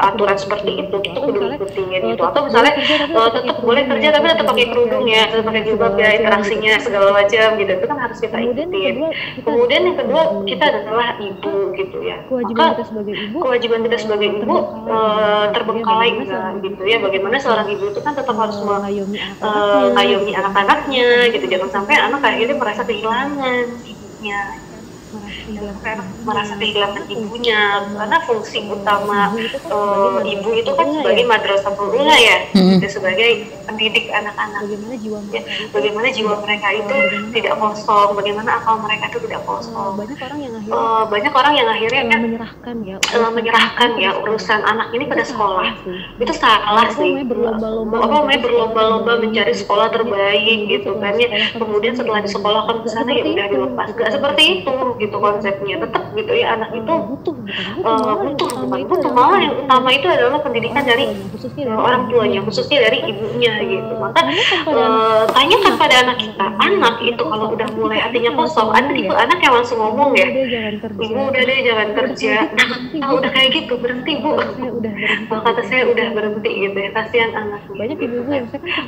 aturan seperti itu, kita kudu ngikutin gitu. Atau misalnya tetap boleh kerja tapi tetap pakai kerudung ya, tetap pakai jilbab ya, interaksinya segala macam gitu, itu kan harus kita ikutin. Kemudian yang kedua, kita adalah ibu gitu ya, maka kewajiban kita sebagai ibu terbengkalai gitu ya. Bagaimana seorang ibu itu kan tetap harus mengayomi anak-anaknya gitu, jangan sampai anak akhirnya merasa kehilangan ibunya, merasa kehilangan ibunya, karena fungsi utama ibu itu kan sebagai madrasatul ula ya, sebagai pendidik anak-anak ya. Bagaimana jiwa mereka itu tidak kosong, bagaimana akal mereka itu tidak kosong. Banyak orang yang akhirnya kan menyerahkan ya urusan anak ini pada sekolah. Itu salah sih. Berlomba-lomba mencari sekolah terbaik gitu kan ya, kemudian setelah disekolahkan ke sana ya udah dilepas. Gak seperti itu gitu konsepnya. Tetap gitu ya, anak itu butuh malah yang utama itu adalah pendidikan dari orang tuanya, khususnya dari ibunya gitu. Maka tanyakan pada anak kita, anak itu kalau udah mulai hatinya kosong, ada tipe anak yang langsung ngomong ya, ibu udah deh jangan kerja. Nah, udah kayak gitu, berhenti bu, kata saya udah berhenti gitu ya, kasihan anaknya.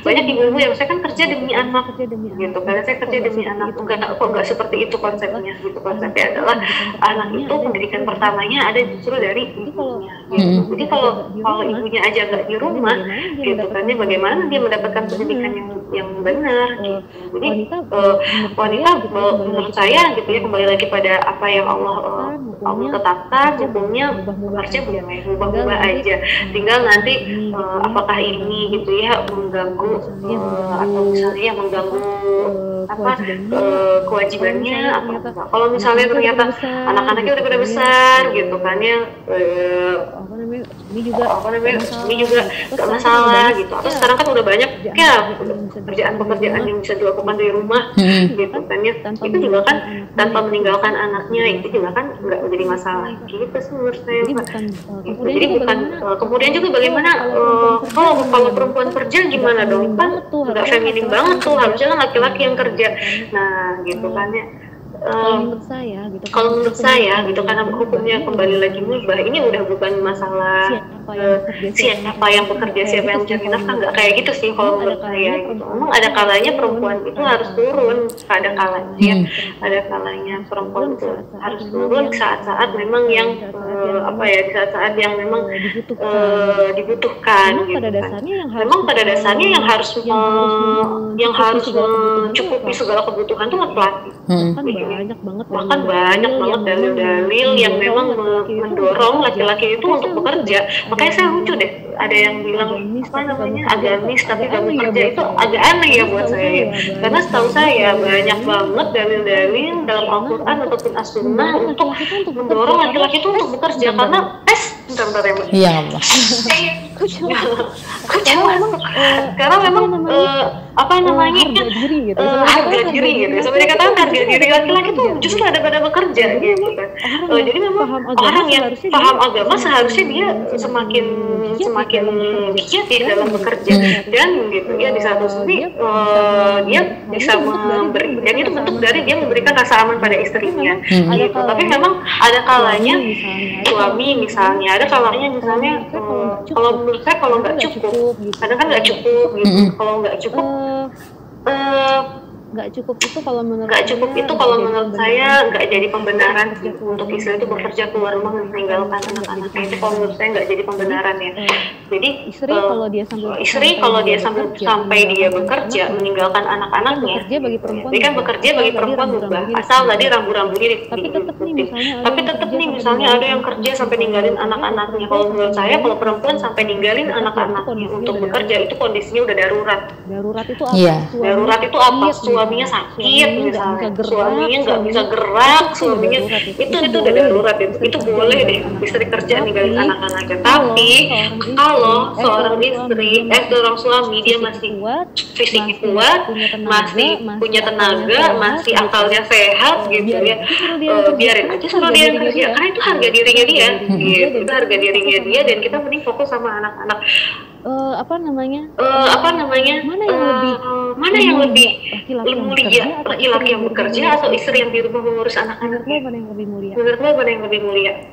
Banyak ibu-ibu yang saya kan kerja demi anak gitu, karena saya kerja demi anak. Enggak seperti itu konsepnya gitu. Konsepnya adalah anak itu pendidikan pertamanya ada justru dari ibunya gitu. Jadi kalau ibunya aja nggak di rumah gitu kan ya, bagaimana dia mendapatkan pendidikan yang benar gitu. Jadi wanita menurut saya gitu ya, kembali lagi pada apa yang Allah tetapkan, hukumnya bekerja boleh, ubah-ubah aja, tinggal nanti apakah ini gitu ya mengganggu atau misalnya mengganggu kewajibannya atau enggak. Kalau misalnya ternyata anak-anaknya udah pada besar gitu kan ya, ini juga gak masalah gitu. Atau sekarang kan udah banyak ya pekerjaan yang bisa dilakukan dari rumah gitu kan ya, itu juga kan tanpa meninggalkan anaknya, itu juga kan nggak menjadi masalah gitu sih menurut saya. Jadi bukan kemudian juga bagaimana kalau perempuan kerja gimana dong, kan nggak feminim banget tuh, harusnya kan laki-laki yang kerja. Nah gitu kan ya. Kalau menurut saya gitu, karena hukumnya kembali lagi mubah, ini udah bukan masalah siapa yang bekerja, siapa yang mencari nafkah, nggak kayak gitu sih kalau menurut saya gitu. Memang ada kalanya perempuan itu harus turun, ada kalanya perempuan itu harus turun saat-saat memang yang di saat-saat yang memang dibutuhkan gitu kan. Memang pada dasarnya yang harus mencukupi segala kebutuhan itu laki-laki. Bahkan banyak banget dalil-dalil yang memang mendorong laki-laki itu untuk bekerja. Makanya saya lucu deh, ada yang bilang apa namanya agamis tapi gak bekerja, itu agak aneh ya buat saya ya. Karena setahu saya banyak banget dalil-dalil dalam Al-Quran ataupun As-Sunnah untuk mendorong laki-laki itu untuk bekerja. Karena bentar ya Mbak. Iya Allah. Karena memang apa namanya harga diri gitu. Sampai dikatakan harga diri laki-laki itu justru ada pada bekerja gitu kan. Jadi memang orang yang paham agama seharusnya dia semakin giat di dalam bekerja, dan gitu ya di satu sisi dia bisa memberi, dan itu bentuk dari dia memberikan rasa aman pada istrinya gitu. Tapi memang ada kalanya suami misalnya, ada kalanya misalnya kalau menurut saya kalau nggak cukup, kadang kan nggak cukup gitu. Kalau nggak cukup nggak cukup itu kalau menurut saya nggak jadi pembenaran sih untuk istri itu bekerja keluar rumah meninggalkan anak-anaknya. Itu kalau menurut saya nggak jadi pembenaran ya. Jadi istri kalau dia sampai dia bekerja meninggalkan anak-anannya, dia kan bekerja bagi perempuan mubah, asal tadi rambu-rambunya diikuti. Tapi tetap nih misalnya ada yang kerja sampai ninggalin anak-anaknya. Kalau menurut saya kalau perempuan sampai ninggalin anak-anaknya untuk bekerja, itu kondisinya udah darurat. Darurat itu apa? Darurat itu apa? Suaminya sakit misalnya, suaminya nggak bisa gerak, suaminya itu udah darurat. Itu boleh deh istri kerja ninggalin anak-anaknya. Tapi kalau seorang suami dia masih fisiknya kuat, masih punya tenaga, masih akalnya sehat gitu ya, biarin aja suruh dia kerja, karena itu harga dirinya dia gitu. Itu harga dirinya dia, dan kita mending fokus sama anak-anak. Mana yang lebih mulia, laki-laki yang bekerja atau istri yang di rumah mengurus anak-anaknya? Menurutmu mana yang lebih mulia?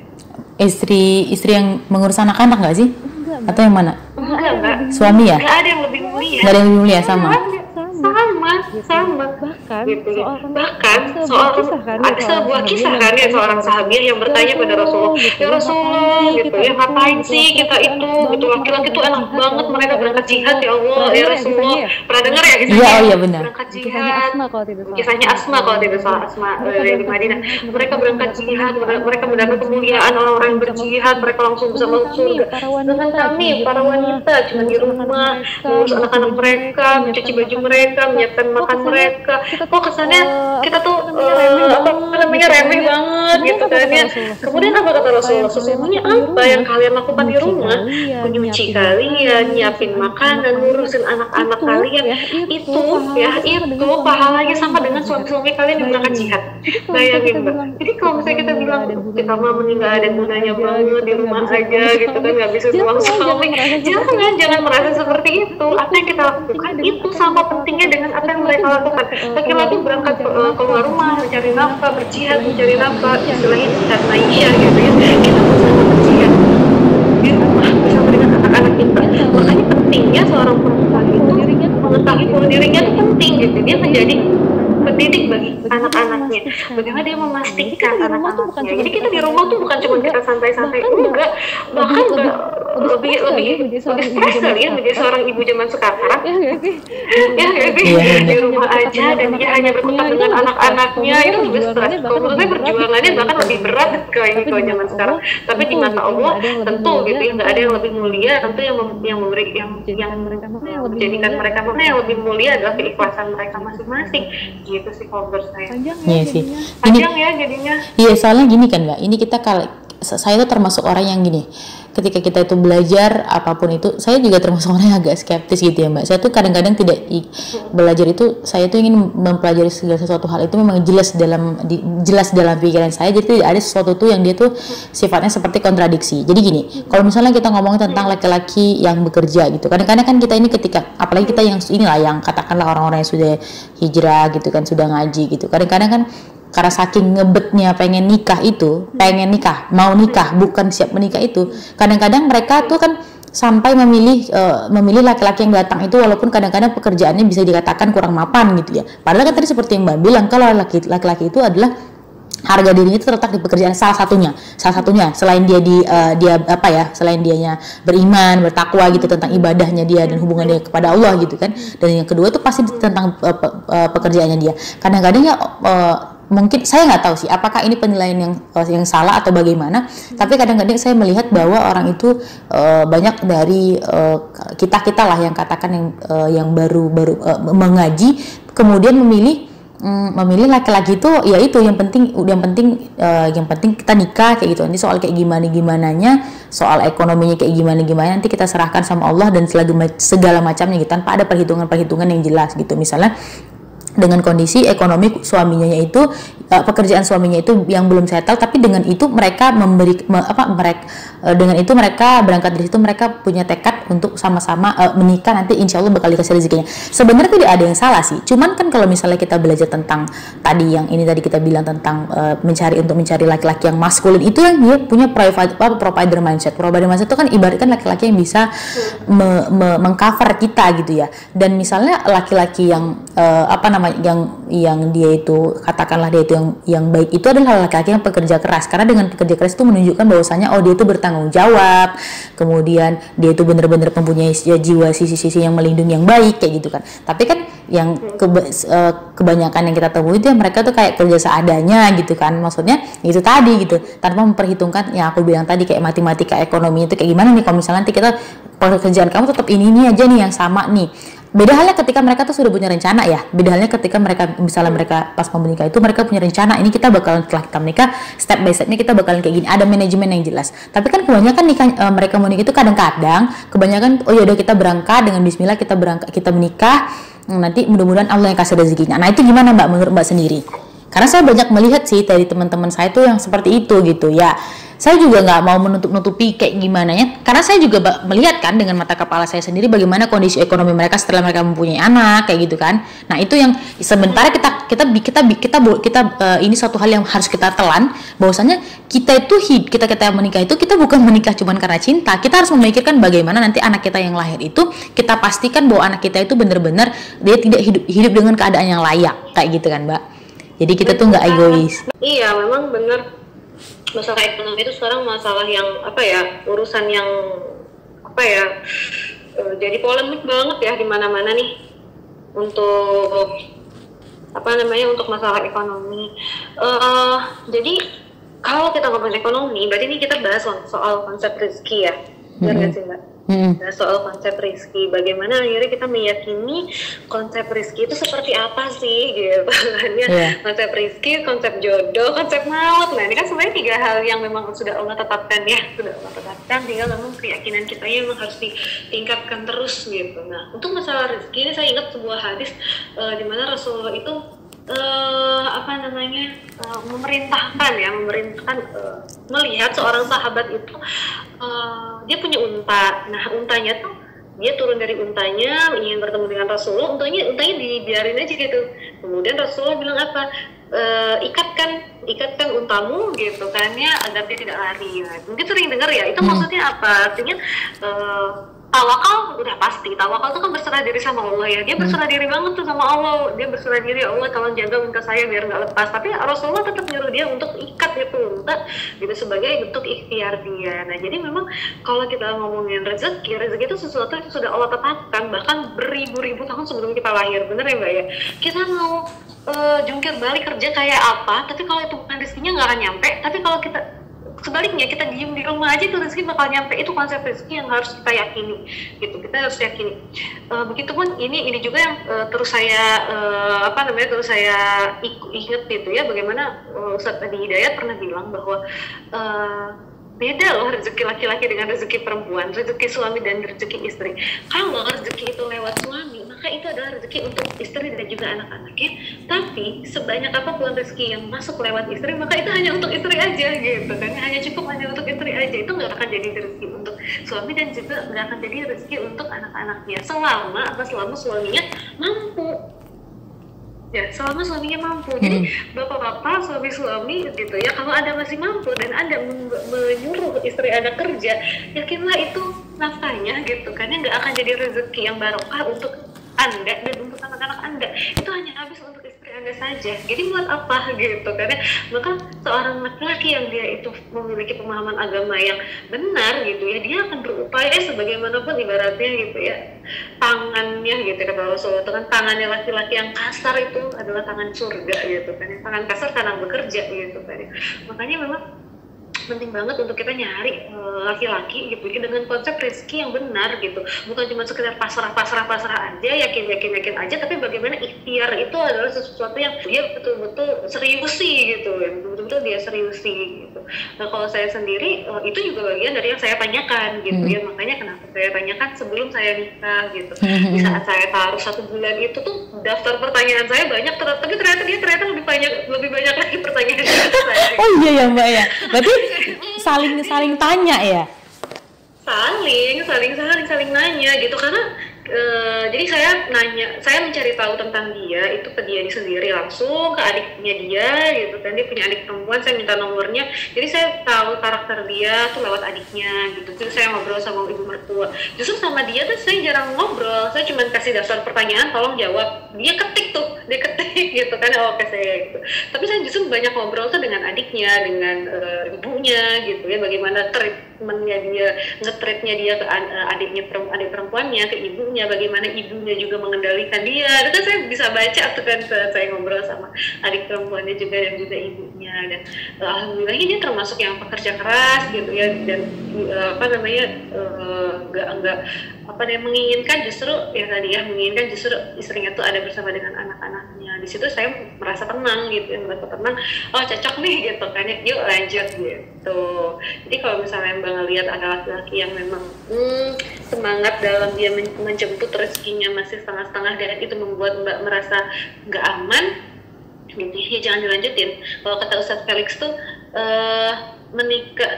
Istri yang mengurus anak-anak nggak sih? Atau yang mana? Enggak. Suami ya? Nggak ada yang lebih mulia. Nggak ada yang lebih mulia, sama. Bahkan ada sebuah kisah kan ya, seorang sahabiah yang bertanya pada Rasulullah, ya Rasulullah gitu ya, ngapain sih kita itu gitu, laki-laki itu enak banget mereka berangkat jihad ya Allah ya Rasulullah. Pernah dengar ya kisahnya? Iya benar. Berangkat jihad. Kisahnya Asma kalau tidak salah, Asma di Madinah. Mereka berangkat jihad, mereka mendapat kemuliaan orang-orang yang berjihad, mereka langsung bisa masuk surga. Dengan kami para wanita cuma di rumah mengurus anak-anak mereka, mencuci baju mereka, menyiapkan makan mereka. Kok kesannya kita tuh remeh banget gitu kan ya. Kemudian apa kata Rasulullah? Sesungguhnya apa yang kalian lakukan di rumah? Menyuci kalian, nyiapin makanan, ngurusin anak-anak kalian, itu pahalanya sama dengan suami-suami kalian yang berangkat jihad. Bayangin Mbak. Jadi kalau misalnya kita bilang kita mah meninggal ada gunanya banget di rumah aja gitu kan, nggak bisa buang suami, jangan merasa seperti itu. Apa yang kita lakukan itu sama pentingnya dengan apa yang mereka lakukan. Laki-laki berangkat keluar rumah mencari nafkah, berjihad mencari nafkah, istilahnya jihad maisha gitu ya. Kita bersama berjihad di rumah bersama dengan anak-anak kita. Makanya pentingnya seorang perempuan itu mengetahui bahwa dirinya itu penting gitu. Dia menjadi pendidik bagi anak-anaknya. Bagaimana dia memastikan anak-anaknya. Jadi kita di rumah tuh bukan cuma kita santai-santai, enggak, bahkan lebih stres kali ya menjadi seorang ibu zaman sekarang. Di rumah aja dan dia hanya berkutat dengan anak-anaknya, itu lebih stres. Kalau menurut saya perjuangannya bahkan lebih berat kalau zaman sekarang. Tapi di mata Allah tentu gitu ya, nggak ada yang lebih mulia. Tentu yang menjadikan mereka yang lebih mulia adalah keikhlasan mereka masing-masing. Gitu sih kalau menurut saya. Iya sih. Panjang ya jadinya. Iya, soalnya gini kan Mbak, ini saya tuh termasuk orang yang gini, ketika kita itu belajar apapun itu, saya juga termasuk orang yang agak skeptis gitu ya Mbak. Saya tuh kadang-kadang tidak belajar itu, saya tuh ingin mempelajari segala sesuatu hal itu memang jelas dalam pikiran saya. Jadi tidak ada sesuatu tuh yang dia tuh sifatnya seperti kontradiksi. Jadi gini, kalau misalnya kita ngomong tentang laki-laki yang bekerja gitu, kadang-kadang kan kita ini ketika, apalagi kita yang inilah yang katakanlah orang-orang yang sudah hijrah gitu kan, sudah ngaji gitu, kadang-kadang kan karena saking ngebetnya mau nikah bukan siap menikah itu, kadang-kadang mereka tuh kan sampai memilih laki-laki yang datang itu walaupun kadang-kadang pekerjaannya bisa dikatakan kurang mapan gitu ya. Padahal kan tadi seperti yang Mbak bilang, kalau laki-laki itu adalah harga dirinya itu terletak di pekerjaan, salah satunya selain selain dianya beriman, bertakwa gitu, tentang ibadahnya dia dan hubungan dia kepada Allah gitu kan. Dan yang kedua itu pasti tentang pekerjaannya dia. Kadang-kadang ya mungkin saya nggak tahu sih apakah ini penilaian yang salah atau bagaimana, tapi kadang-kadang saya melihat bahwa orang itu banyak dari kita lah yang katakan yang baru mengaji kemudian memilih laki-laki itu ya itu yang penting kita nikah kayak gitu. Nanti soal kayak gimananya, soal ekonominya kayak gimana nanti kita serahkan sama Allah dan segala macamnya gitu, tanpa ada perhitungan yang jelas gitu. Misalnya dengan kondisi ekonomi suaminya itu pekerjaan suaminya itu yang belum settle, tapi dengan itu mereka dengan itu mereka berangkat dari situ, mereka punya tekad untuk sama-sama menikah, nanti insya Allah bakal dikasih rezekinya. Sebenarnya tidak ada yang salah sih, cuman kan kalau misalnya kita belajar tentang tadi kita bilang tentang mencari laki-laki yang maskulin, itu yang dia punya provider mindset. Provider mindset itu kan ibaratkan laki-laki yang bisa mengcover kita gitu ya. Dan misalnya laki-laki yang yang dia itu katakanlah dia itu yang baik itu adalah laki-laki yang pekerja keras, karena dengan pekerja keras itu menunjukkan bahwasanya dia itu bertanggung jawab, kemudian dia itu benar-benar mempunyai jiwa sisi-sisi yang melindungi yang baik kayak gitu kan. Tapi kan yang kebanyakan yang kita temui itu mereka tuh kayak kerja seadanya gitu kan, maksudnya itu tadi gitu, tanpa memperhitungkan yang aku bilang tadi kayak matematika ekonomi itu kayak gimana nih kalau misalnya nanti kita pekerjaan kamu tetap ini aja nih yang sama nih. Beda halnya ketika mereka tuh sudah punya rencana ya. Beda halnya ketika mereka pas mau menikah itu mereka punya rencana, ini kita bakalan setelah kita menikah step by stepnya kita bakalan kayak gini, ada manajemen yang jelas. Tapi kan kebanyakan mereka mau nikah itu kadang-kadang kebanyakan yaudah kita berangkat dengan bismillah, kita menikah, nanti mudah-mudahan Allah yang kasih rezekinya. Nah itu gimana Mbak menurut Mbak sendiri? Karena saya banyak melihat sih dari teman-teman saya tuh yang seperti itu gitu ya. Saya juga nggak mau menutupi kayak gimana ya, karena saya juga melihat kan dengan mata kepala saya sendiri bagaimana kondisi ekonomi mereka setelah mereka mempunyai anak kayak gitu kan. Nah itu yang sementara kita ini suatu hal yang harus kita telan, bahwasanya kita menikah itu kita bukan menikah cuma karena cinta, kita harus memikirkan bagaimana nanti anak kita yang lahir itu kita pastikan bahwa anak kita itu benar-benar dia tidak hidup dengan keadaan yang layak kayak gitu kan Mbak. Jadi kita tuh nggak egois. Iya memang benar. Masalah ekonomi itu sekarang masalah yang urusan yang jadi polemik banget ya di mana-mana nih untuk untuk masalah ekonomi. Jadi kalau kita ngomongin ekonomi, berarti ini kita bahas soal konsep rezeki ya, benar nggak sih Mbak? Soal konsep rezeki, bagaimana akhirnya kita meyakini konsep rezeki itu seperti apa sih gitu kan ya. Konsep rezeki, konsep jodoh, konsep maut. Nah ini kan sebenarnya 3 hal yang memang sudah Allah tetapkan ya, tinggal memang keyakinan kita memang harus ditingkatkan terus gitu. Nah untuk masalah rezeki ini saya ingat sebuah hadis di mana Rasulullah itu memerintahkan melihat seorang sahabat itu dia punya unta. Nah untanya tuh dia turun dari untanya ingin bertemu dengan Rasulullah, untanya dibiarin aja gitu. Kemudian Rasulullah bilang apa? Ikatkan untamu gitu kan ya agar dia tidak lari. Nah, mungkin sering dengar ya, itu maksudnya apa? Artinya tawakal udah pasti, tawakal itu kan berserah diri sama Allah ya, dia berserah diri banget tuh sama Allah, dia berserah diri, Allah tolong jaga unta saya biar nggak lepas. Tapi Rasulullah tetap nyuruh dia untuk ikat itu unta gitu sebagai bentuk ikhtiar dia. Nah jadi memang kalau kita ngomongin rezeki itu sesuatu yang sudah Allah tetapkan bahkan beribu-ribu tahun sebelum kita lahir, bener ya Mbak ya. Kita mau jungkir balik kerja kayak apa, tapi kalau itu bukan rezekinya nggak akan nyampe. Tapi kalau kita sebaliknya kita diem di rumah aja itu rezeki bakal nyampe. Itu konsep rezeki yang harus kita yakini gitu, kita harus yakini. Begitupun ini juga yang terus saya ingat gitu ya, bagaimana Ustadz Adi Hidayat pernah bilang bahwa beda loh rezeki laki-laki dengan rezeki perempuan, rezeki suami dan rezeki istri. Kalau rezeki itu lewat suami, maka itu adalah rezeki untuk istri dan juga anak-anaknya. Tapi sebanyak apapun rezeki yang masuk lewat istri, maka itu hanya untuk istri aja gitu kan, hanya untuk istri aja. Itu nggak akan jadi rezeki untuk suami dan juga nggak akan jadi rezeki untuk anak-anaknya selama suaminya mampu. Ya, selama suaminya mampu. Jadi bapak-bapak, suami-suami gitu ya, kalau Anda masih mampu dan Anda menyuruh istri Anda kerja, yakinlah itu nafkahnya gitu kan, nggak akan jadi rezeki yang barokah untuk Anda dan untuk anak-anak Anda. Itu hanya habis untuk istri anda saja. Jadi buat apa gitu? Karena maka seorang laki-laki yang dia itu memiliki pemahaman agama yang benar gitu ya, dia akan berupaya sebagaimanapun ibaratnya gitu ya, tangannya gitu kata Rasulullah itu kan, tangannya laki-laki yang kasar itu adalah tangan surga gitu kan, tangan kasar tangan bekerja gitu kan. Makanya memang penting banget untuk kita nyari laki-laki gitu dengan konsep rezeki yang benar gitu, bukan cuma sekedar pasrah aja, yakin aja, tapi bagaimana ikhtiar itu adalah sesuatu yang dia betul-betul seriusi gitu, betul-betul dia seriusi gitu. Nah kalau saya sendiri itu juga bagian dari yang saya tanyakan gitu ya, makanya kenapa saya tanyakan sebelum saya nikah gitu. Di saat saya taruh 1 bulan itu tuh daftar pertanyaan saya banyak, tapi ternyata dia lebih banyak lagi pertanyaan saya. Oh iya ya Mbak ya, berarti saling tanya ya? Saling nanya gitu, karena jadi saya mencari tahu tentang dia itu ke dia sendiri langsung, ke adiknya dia gitu kan, dia punya adik perempuan, saya minta nomornya, jadi saya tahu karakter dia tuh lewat adiknya gitu. Terus saya ngobrol sama ibu mertua, justru sama dia tuh saya jarang ngobrol, saya cuma kasih daftar pertanyaan tolong jawab, dia ketik gitu kan, oke saya gitu. Tapi saya justru banyak ngobrol tuh dengan adiknya, dengan ibunya gitu ya, bagaimana treatmentnya dia, nge-treatnya dia ke adik perempuannya, ke ibunya, bagaimana ibunya juga mengendalikan dia. Itu kan saya bisa baca tuh kan, saya ngobrol sama adik perempuannya juga dan juga ibunya. Dan alhamdulillah dia termasuk yang pekerja keras gitu ya, dan menginginkan justru istrinya tuh ada bersama dengan anak-anaknya. Di situ saya merasa tenang gitu ya, oh cocok nih gitu kan, yuk lanjut gitu. Jadi kalau misalnya Mbak ngelihat ada laki-laki yang memang semangat dalam dia menjemput rezekinya masih setengah-setengah dan itu membuat Mbak merasa nggak aman gitu ya, jangan dilanjutin. Kalau kata Ustadz Felix tuh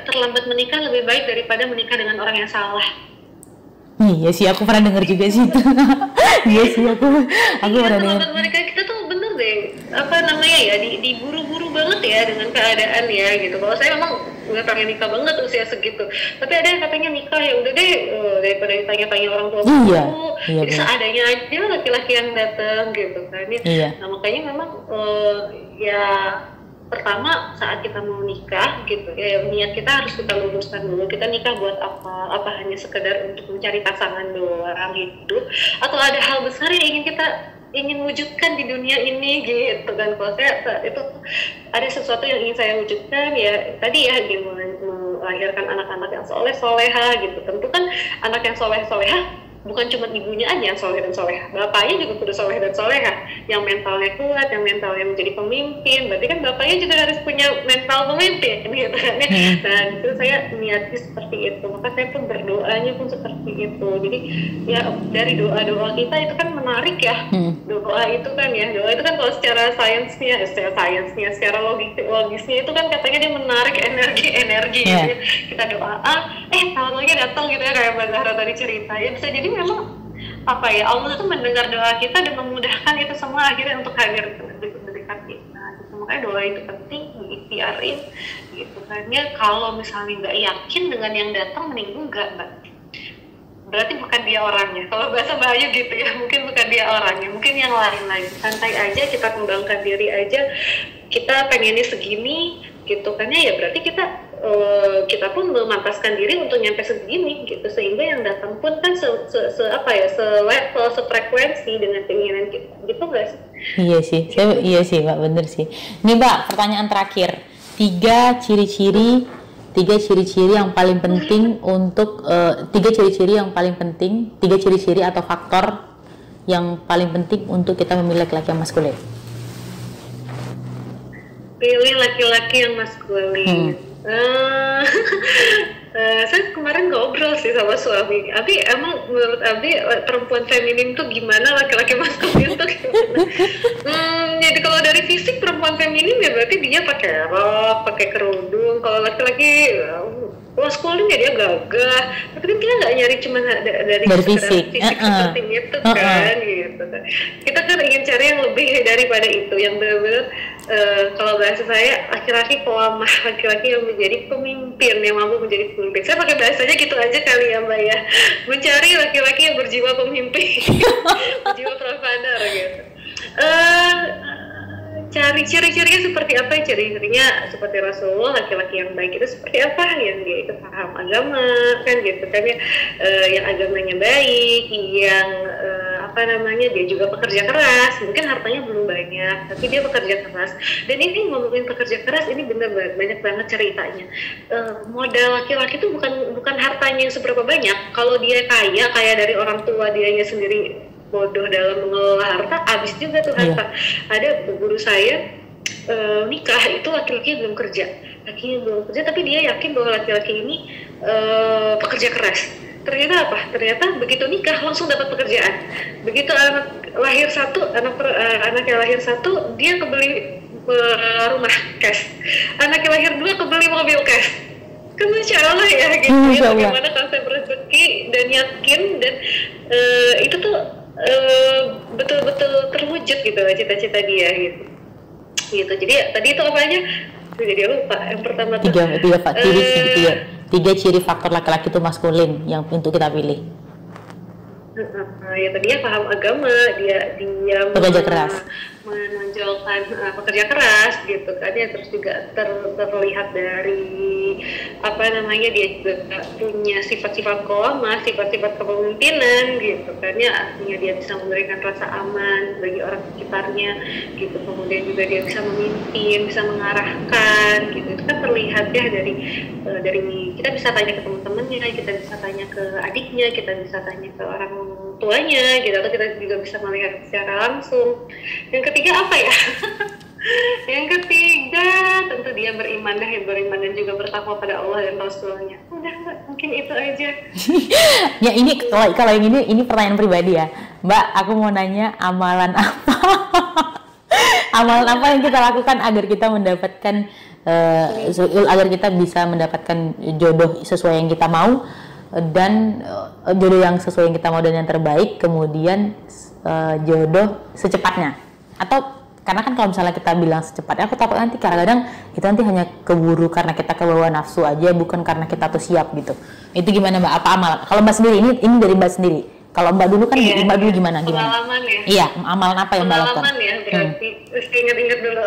terlambat menikah lebih baik daripada menikah dengan orang yang salah. Iya sih, aku pernah dengar juga sih itu. Iya sih, aku pernah dengar. Mereka kita tuh bener deh, diburu-buru banget ya dengan keadaan ya gitu. Kalau saya memang nggak pengen nikah banget usia segitu, tapi ada yang katanya nikah ya udah deh, daripada ditanya-tanya orang tua iya, jadi seadanya aja laki-laki yang datang gitu kan ya. Iya. Nah makanya memang ya pertama saat kita mau nikah gitu ya, niat kita harus kita luruskan dulu. Kita nikah buat apa hanya sekedar untuk mencari pasangan doang gitu, atau ada hal besar yang ingin wujudkan di dunia ini gitu kan. Kalau saya itu ada sesuatu yang ingin saya wujudkan ya tadi ya, melahirkan anak-anak yang soleh-soleha gitu. Tentu kan anak yang soleh-soleha bukan cuma ibunya aja yang soleh dan soleha, bapaknya juga kudu soleh dan soleha, yang mentalnya kuat, yang mentalnya menjadi pemimpin. Berarti kan bapaknya juga harus punya mental pemimpin gitu kan ya. Nah itu saya niatnya seperti itu, maka saya pun berdoanya pun seperti itu. Jadi ya dari doa kita itu kan menarik ya. Doa itu kan kalau secara sainsnya, secara logisnya itu kan katanya dia menarik energi Yeah. gitu. Kita doa tahu-taunya datang gitu ya, kayak Mbak Zahra tadi cerita ya. Bisa jadi memang Allah itu mendengar doa kita dan memudahkan itu semua akhirnya untuk hadir dekat kita gitu. Makanya doa itu penting, diikhtiarin gitu kan ya. Kalau misalnya nggak yakin dengan yang datang, mending enggak Mbak, berarti bukan dia orangnya. Kalau bahasa Mbak Ayu gitu ya, mungkin bukan dia orangnya, mungkin yang lain lagi. Santai aja, kita kembangkan diri aja, kita pengennya segini gitu kan ya, berarti kita pun memantaskan diri untuk nyampe segini gitu, sehingga yang datang pun kan selevel, sefrekuensi dengan keinginan kita gitu nggak sih? Iya sih Mbak, bener sih. Ini Mbak, pertanyaan terakhir, 3 ciri-ciri yang paling penting untuk 3 ciri-ciri atau faktor yang paling penting untuk kita memilih laki-laki yang maskulin. Pilih laki-laki yang maskulin. Saya kemarin ngobrol sih sama suami. Abi, emang menurut Abi perempuan feminin tuh gimana, laki-laki maskulin tuh gimana? Jadi kalau dari fisik perempuan feminin ya berarti dia pakai rok, pakai kerudung. Kalau laki-laki maskulin ya dia gagah. Tapi kan kita nggak nyari cuma dari fisik seperti itu kan gitu. Kita kan ingin cari yang lebih daripada itu, yang benar-benar kalau bahasa saya laki-laki pelamah, laki-laki yang menjadi pemimpin, yang mampu menjadi pemimpin. Saya pakai bahasanya gitu aja kali ya Mbak ya, mencari laki-laki yang berjiwa pemimpin, berjiwa provider gitu. cari ciri-cirinya seperti apa. Ciri-cirinya seperti Rasulullah, laki-laki yang baik itu seperti apa, yang dia itu paham agama kan gitu kan ya, yang agamanya baik, yang dia juga pekerja keras, mungkin hartanya belum banyak tapi dia bekerja keras. Dan ini ngomongin pekerja keras, ini bener banyak banget ceritanya. Modal laki-laki itu bukan hartanya yang seberapa banyak. Kalau dia kaya dari orang tua, dianya sendiri bodoh dalam mengelola harta, habis juga tuh harta. Ada guru saya nikah itu laki-laki belum kerja, tapi dia yakin bahwa laki-laki ini pekerja keras. Ternyata apa? Ternyata begitu nikah langsung dapat pekerjaan. Begitu anak lahir satu, anaknya lahir satu, dia kebeli rumah cash. Anaknya lahir dua, kebeli mobil cash. Kan Masya Allah ya gitu ya, bagaimana konsep rezeki dan yakin, dan itu tuh betul-betul terwujud gitu cita-cita dia gitu. Jadi tadi itu apa aja? Jadi lupa. Yang pertama tuh tiga ciri faktor laki-laki itu maskulin yang untuk kita pilih. Ya tadinya paham agama, dia pekerja keras, menonjolkan pekerja keras gitu kan ya. Terus juga terlihat dari dia juga punya sifat-sifat qawamah, sifat-sifat kepemimpinan gitu kan ya. Artinya dia bisa memberikan rasa aman bagi orang sekitarnya gitu. Kemudian juga dia bisa memimpin, bisa mengarahkan gitu. Itu kan terlihat ya dari kita bisa tanya ke teman-temannya, kita bisa tanya ke adiknya, kita bisa tanya ke orang tuanya gitu, atau kita juga bisa melihat secara langsung. Yang ketiga apa ya? Yang ketiga tentu dia beriman dan juga bertakwa pada Allah dan Rasulnya. Udah Mbak, mungkin itu aja. Ya ini kalau yang ini pertanyaan pribadi ya Mbak, aku mau nanya amalan apa? Amalan apa yang kita lakukan agar kita mendapatkan agar kita bisa mendapatkan jodoh sesuai yang kita mau, dan jodoh yang sesuai yang kita mau dan yang terbaik, kemudian jodoh secepatnya. Atau karena kan kalau misalnya kita bilang secepatnya, aku takut nanti kadang-kadang itu nanti hanya keburu karena kita kebawa nafsu aja, bukan karena kita tuh siap gitu. Itu gimana Mbak? Apa amalan? Kalau Mbak sendiri, ini dari Mbak sendiri. Kalau Mbak dulu kan, Mbak dulu gimana? Pengalaman ya? Iya, amalan apa yang Mbak lakukan? Pengalaman ya, berarti mesti ingat-ingat dulu.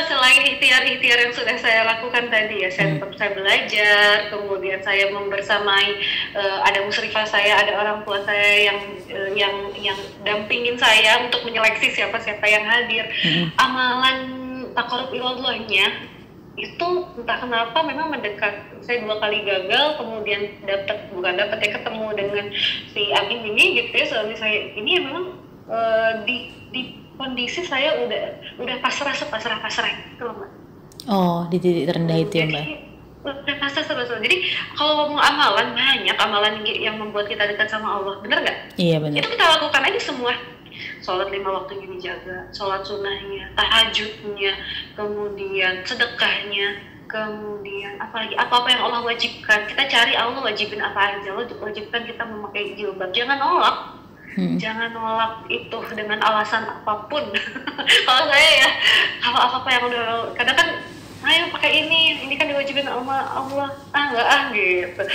Selain ikhtiar-ikhtiar yang sudah saya lakukan tadi ya, saya belajar, kemudian saya membersamai, ada musyrifah saya, ada orang tua saya yang dampingin saya untuk menyeleksi siapa-siapa yang hadir. Amalan taqarrub ilallahnya itu entah kenapa memang mendekat. Saya 2 kali gagal, kemudian ketemu dengan si Agim ini gitu ya, suami saya ini yang memang di kondisi saya udah pasrah gitu loh Mbak. Oh, di titik terendah itu ya Mbak. Udah pasrah. Jadi kalau ngomong amalan, banyak amalan yang membuat kita dekat sama Allah, bener nggak? Iya benar. Itu kita lakukan aja semua. Sholat 5 waktunya dijaga, sholat sunnahnya, tahajudnya, kemudian sedekahnya, kemudian apa yang Allah wajibkan. Kita cari Allah wajibin apa aja. Allah wajibkan kita memakai jilbab, jangan nolak. Jangan nolak itu dengan alasan apapun. Kalau saya ya, kalau apa yang udah kadang kan, ayo pakai ini kan diwajibin sama Allah, enggak gitu.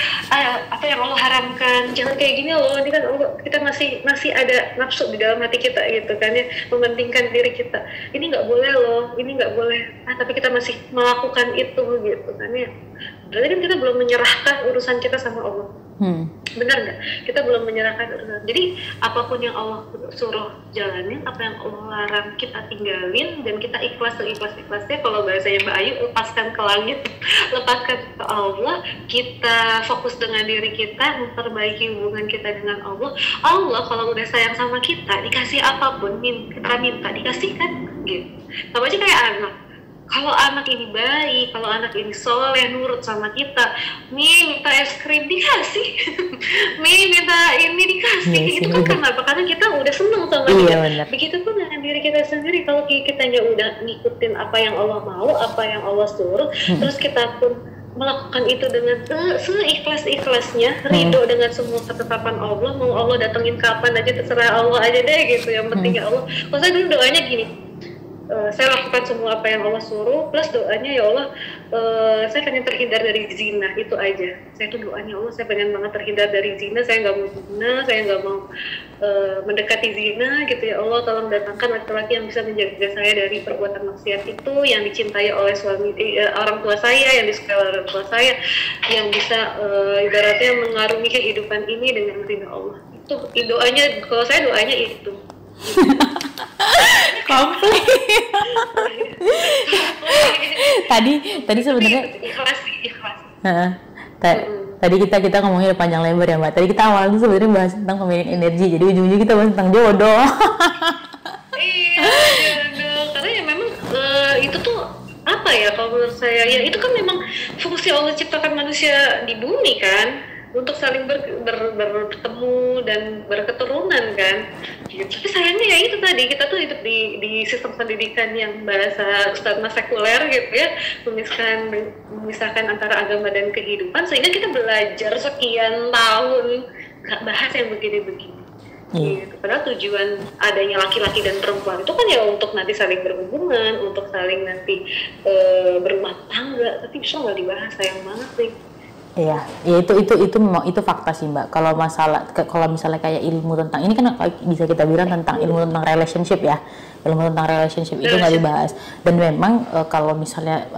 Apa yang Allah haramkan, jangan kayak gini loh. Ini kan kita masih ada nafsu di dalam hati kita gitu kan ya, mementingkan diri kita. Ini nggak boleh loh, ini nggak boleh. Tapi kita masih melakukan itu gitu kan ya. Berarti kan kita belum menyerahkan urusan kita sama Allah. Benar nggak? Kita belum menyerahkan urusan. Jadi apapun yang Allah suruh jalanin, apa yang Allah larang kita tinggalin, dan kita ikhlasnya. Kalau bahasanya Mbak Ayu, lepaskan ke langit, lepaskan ke Allah. Kita fokus dengan diri kita, memperbaiki hubungan kita dengan Allah. Allah kalau udah sayang sama kita, dikasih apapun kita minta, dikasihkan gitu. Sama aja kayak anak. Kalau anak ini baik, kalau anak ini soleh, nurut sama kita, minta es krim dikasih, minta ini dikasih. Itu kan kenapa? Karena kita udah seneng sama dia. Begitupun dengan diri kita sendiri. Kalau kitanya udah ngikutin apa yang Allah mau, apa yang Allah suruh, terus kita pun melakukan itu dengan seikhlas-ikhlasnya, ridho dengan semua ketetapan Allah. Mau Allah datengin kapan aja terserah Allah aja deh gitu. Yang penting ya Allah. Kalau saya dulu doanya gini, saya lakukan semua apa yang Allah suruh, plus doanya ya Allah, saya pengen terhindar dari zina, itu aja. Saya tuh doanya Allah, saya pengen banget terhindar dari zina, saya nggak mau zina, saya nggak mau mendekati zina gitu ya Allah, tolong datangkan laki-laki yang bisa menjaga saya dari perbuatan maksiat itu, yang dicintai oleh orang tua saya, yang disukai oleh orang tua saya, yang bisa ibaratnya mengarungi kehidupan ini dengan ridha Allah. Itu doanya, kalau saya doanya itu. Komplit. tadi sebenarnya ikhlas. Tadi kita ngomongin panjang lebar ya Mbak. Tadi kita awalnya sebenarnya bahas tentang pemilihan energi, jadi ujung-ujungnya kita bahas tentang jodoh. Iya, jodoh. Karena ya memang itu tuh apa ya, kalau menurut saya ya itu kan memang fungsi Allah ciptakan manusia di bumi kan, untuk saling bertemu dan berketurunan kan gitu. Tapi sayangnya ya itu tadi, kita tuh hidup di sistem pendidikan yang bahasa Ustadz sekuler gitu ya, memisahkan antara agama dan kehidupan, sehingga kita belajar sekian tahun gak bahas yang begini-begini gitu. Padahal tujuan adanya laki-laki dan perempuan itu kan ya untuk nanti saling berhubungan, untuk saling nanti berumah tangga, tapi bisa nggak dibahas, sayang banget nih. Iya, ya itu fakta sih Mbak. Kalau misalnya kayak ilmu tentang ini kan bisa kita bilang tentang ilmu tentang relationship ya. Ilmu tentang relationship itu nggak dibahas. Dan memang kalau misalnya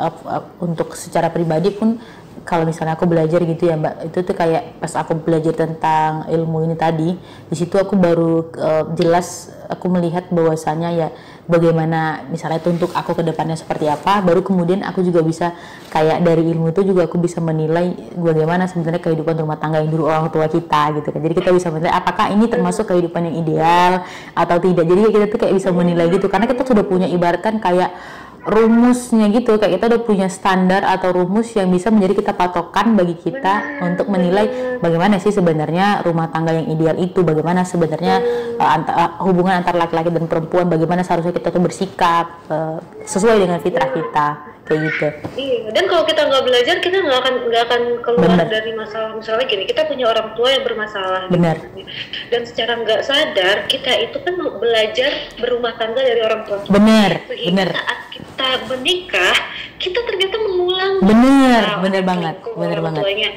untuk secara pribadi pun, kalau misalnya aku belajar gitu ya Mbak, itu tuh kayak pas aku belajar tentang ilmu ini tadi, di situ aku baru jelas aku melihat bahwasanya ya bagaimana misalnya itu untuk aku ke depannya seperti apa, baru kemudian aku juga bisa kayak dari ilmu itu juga aku bisa menilai bagaimana sebenarnya kehidupan rumah tangga yang dulu orang tua kita gitu kan. Jadi kita bisa menilai apakah ini termasuk kehidupan yang ideal atau tidak. Jadi kita tuh kayak bisa menilai gitu, karena kita sudah punya ibaratkan kayak rumusnya gitu, kayak kita udah punya standar atau rumus yang bisa menjadi kita patokan bagi kita untuk menilai bagaimana sih sebenarnya rumah tangga yang ideal itu, bagaimana sebenarnya hubungan antara laki-laki dan perempuan, bagaimana seharusnya kita tuh bersikap sesuai dengan fitrah kita kayak gitu. Iya, dan kalau kita nggak belajar, kita nggak akan keluar dari masalah. Misalnya gini, kita punya orang tua yang bermasalah. Benar. Gitu. Dan secara nggak sadar kita itu kan belajar berumah tangga dari orang tua. Benar. Saat kita menikah, kita ternyata mengulang. Benar banget.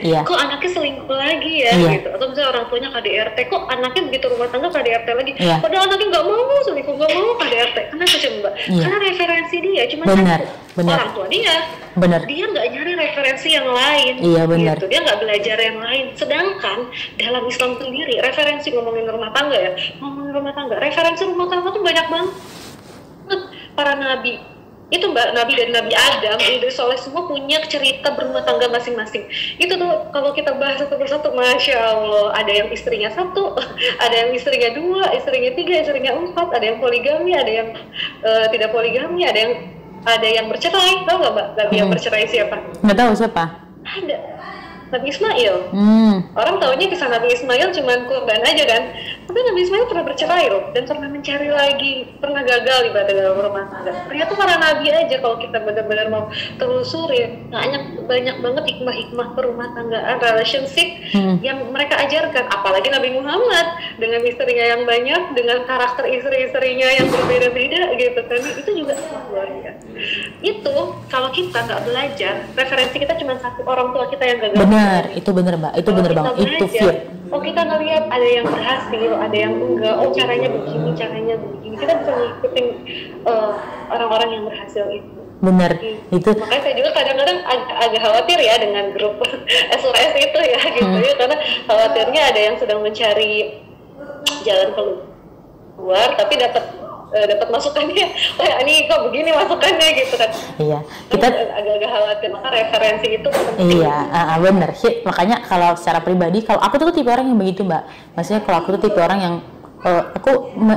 Iya. Kok anaknya selingkuh lagi ya, gitu. Atau misalnya orang tuanya KDRT, kok anaknya begitu rumah tangga KDRT lagi. Iya. Padahal anaknya nggak mau selingkuh, nggak mau KDRT. Kenapa coba? Iya. Karena referensi dia cuma orang tua dia. Dia nggak nyari referensi yang lain. Iya, benar. Gitu. Dia nggak belajar yang lain. Sedangkan dalam Islam sendiri, referensi ngomongin rumah tangga ya, referensi rumah tangga tuh banyak banget. Para nabi itu Nabi dan Nabi Adam, Idris Soleh semua punya cerita berumah tangga masing-masing. Itu tuh kalau kita bahas satu persatu, Masya Allah, ada yang istrinya satu, ada yang istrinya dua, istrinya tiga, istrinya empat, ada yang poligami, ada yang tidak poligami, ada yang bercerai. Tahu nggak Mbak Nabi yang bercerai siapa? Nggak tahu siapa. Ada Nabi Ismail. Orang taunya kisah Nabi Ismail cuman kurban aja kan, tapi Nabi Ismail pernah bercerai loh, dan pernah mencari lagi, pernah gagal ibadah dalam rumah tangga. Ternyata para nabi aja kalau kita benar-benar mau telusuri, banyak banget hikmah-hikmah perumah tanggaan, relationship yang mereka ajarkan. Apalagi Nabi Muhammad dengan istrinya yang banyak, dengan karakter istri-istrinya yang berbeda-beda gitu kan, itu juga luar biasa. Itu kalau kita nggak belajar, referensi kita cuma satu, orang tua kita yang gagal. Benar, itu benar Mbak, itu benar banget, itu fear. Oh, kita ngelihat ada yang berhasil, ada yang enggak, oh caranya begini, kita bisa ngikutin orang-orang yang berhasil itu. Benar, itu. Makanya saya juga kadang-kadang agak khawatir ya dengan grup SOS itu ya gitu ya, karena khawatirnya ada yang sedang mencari jalan keluar tapi dapat masukannya, oh ya ini kok begini masukannya gitu kan. Iya, kita agak-agak khawatir, maka referensi itu penting. Iya, bener sih. Makanya kalau secara pribadi, kalau aku tuh tipe orang yang begitu Mbak. Maksudnya kalau aku tuh tipe orang yang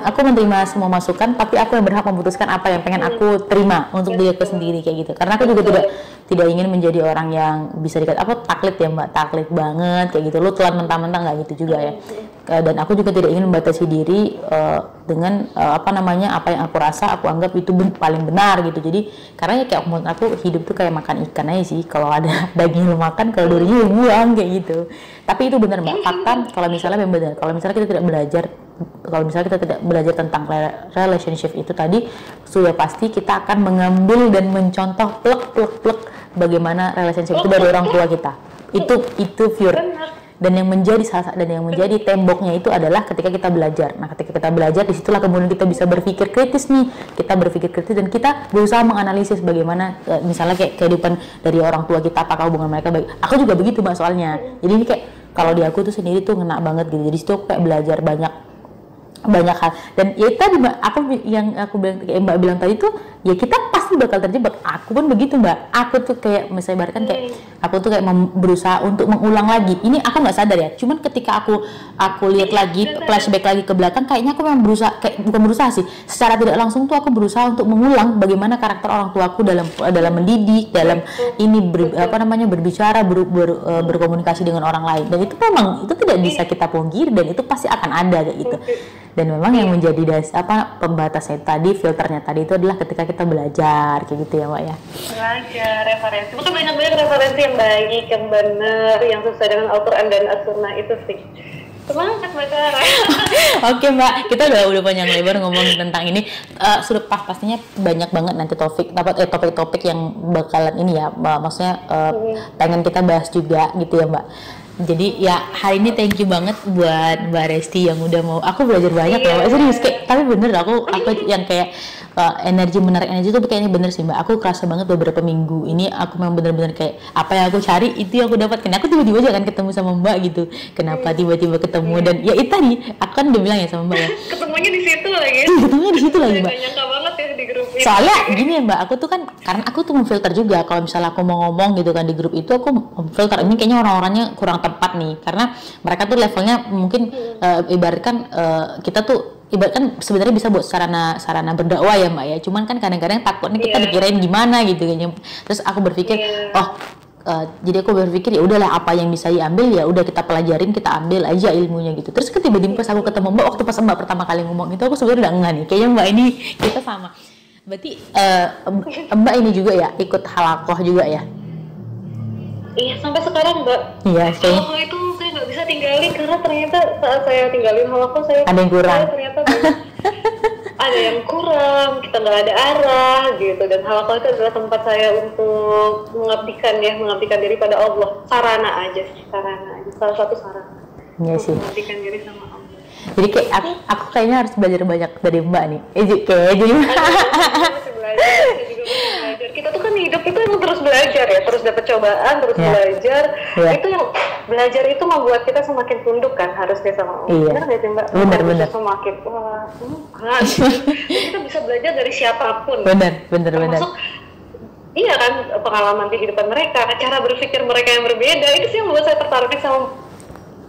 aku menerima semua masukan, tapi aku yang berhak memutuskan apa yang pengen aku terima untuk diri aku sendiri kayak gitu. Karena aku juga tidak ingin menjadi orang yang bisa dikatakan taklid ya Mbak, taklid banget kayak gitu. Lu telan mentah-mentah nggak gitu juga ya. Dan aku juga tidak ingin membatasi diri dengan apa yang aku rasa, aku anggap itu paling benar gitu. Jadi karena ya kayak menurut aku hidup tuh kayak makan ikan aja sih. Kalau ada daging lu makan, kalau durinya lu buang kayak gitu. Tapi itu benar Mbak, fakta kalau misalnya kita tidak belajar kalau misalnya kita tidak belajar tentang relationship itu tadi, sudah pasti kita akan mengambil dan mencontoh plek bagaimana relationship itu dari orang tua kita. Itu pure. Dan yang menjadi temboknya itu adalah ketika kita belajar. Nah, ketika kita belajar, disitulah kemudian kita bisa berpikir kritis nih. Kita berpikir kritis dan kita berusaha menganalisis bagaimana misalnya kayak kehidupan dari orang tua kita, apakah hubungan mereka baik. Aku juga begitu Mbak soalnya. Jadi ini kayak kalau di aku tuh sendiri tuh ngena banget gitu. Jadi situ aku kayak belajar banyak hal. Dan ya tadi Mbak, aku bilang kayak Mbak bilang tadi tuh, ya kita pasti bakal terjebak. Aku pun begitu Mbak. Aku tuh kayak misalnya kayak aku tuh kayak berusaha untuk mengulang lagi. Ini aku nggak sadar ya. Cuman ketika aku lihat lagi, flashback lagi ke belakang, kayaknya aku memang berusaha, kayak bukan berusaha sih. Secara tidak langsung tuh aku berusaha untuk mengulang bagaimana karakter orang tuaku dalam mendidik, dalam ini berbicara, berkomunikasi dengan orang lain. Dan itu memang itu tidak bisa kita pungkiri dan itu pasti akan ada kayak gitu. Dan memang yang menjadi pembatasnya tadi, filternya tadi itu adalah ketika kita belajar kayak gitu ya Mbak ya. Belajar referensi, mungkin banyak referensi yang baik, yang benar, yang sesuai dengan Al-Quran dan As-Sunnah itu sih. Semangat Mbak Sarah. Oke Mbak, kita udah panjang lebar ngomongin tentang ini. Sudah pastinya banyak banget nanti topik-topik yang bakalan ini ya, maksudnya pengen kita bahas juga gitu ya Mbak. Jadi ya hari ini thank you banget buat Mbak Resti yang udah mau, aku belajar banyak ya Mbak, serius kayak, tapi bener aku yang kayak menarik energi itu kayaknya bener sih Mbak. Aku kerasa banget beberapa minggu ini aku memang bener-bener kayak apa yang aku cari itu yang aku dapatkan. Aku tiba-tiba aja kan ketemu sama Mbak gitu. Kenapa tiba-tiba ketemu dan ya itu tadi aku kan udah bilang ya sama Mbak ya. Ketemunya di situ lagi. Ketemunya di situ lagi Mbak. Nyangka banget ya di grup ini. Soalnya gini ya Mbak, aku tuh kan karena aku tuh memfilter juga kalau misalnya aku mau ngomong gitu kan di grup itu, aku memfilter ini kayaknya orang-orangnya kurang tepat nih karena mereka tuh levelnya mungkin ibaratkan kita tuh ibaratkan sebenarnya bisa buat sarana berdakwah ya Mbak ya, cuman kan kadang-kadang takutnya kita dikirain gimana gitu kayaknya. Terus aku berpikir jadi aku berpikir ya udahlah apa yang bisa diambil ya udah kita pelajarin, kita ambil aja ilmunya gitu. Terus tiba-tiba pas aku ketemu Mbak, waktu pas Mbak pertama kali ngomong itu aku sebenarnya udah enggak nih, kayaknya Mbak ini kita sama. Berarti Mbak ini juga ya ikut halakoh juga ya? Iya, sampai sekarang Mbak. Iya, halakoh itu saya nggak bisa tinggalin karena ternyata saat saya tinggalin halakoh saya ada yang kurang. Ternyata ada yang kurang, kita nggak ada arah gitu. Dan halakoh itu adalah tempat saya untuk mengabdikan diri pada Allah. Sarana aja, salah satu sarana. Iya sih. Mengabdikan diri sama Allah. Jadi kayak aku kayaknya harus belajar banyak dari Mbak nih. Jadi belajar. Kita tuh kan hidup itu emang terus belajar ya, terus dapat cobaan, terus belajar. Itu yang belajar itu membuat kita semakin tunduk kan harusnya sama Allah. Benar nggak sih Mbak? Benar. Semakin kita bisa belajar dari siapapun. Benar. Termasuk iya kan, pengalaman kehidupan mereka, cara berpikir mereka yang berbeda, itu sih yang membuat saya tertarik sama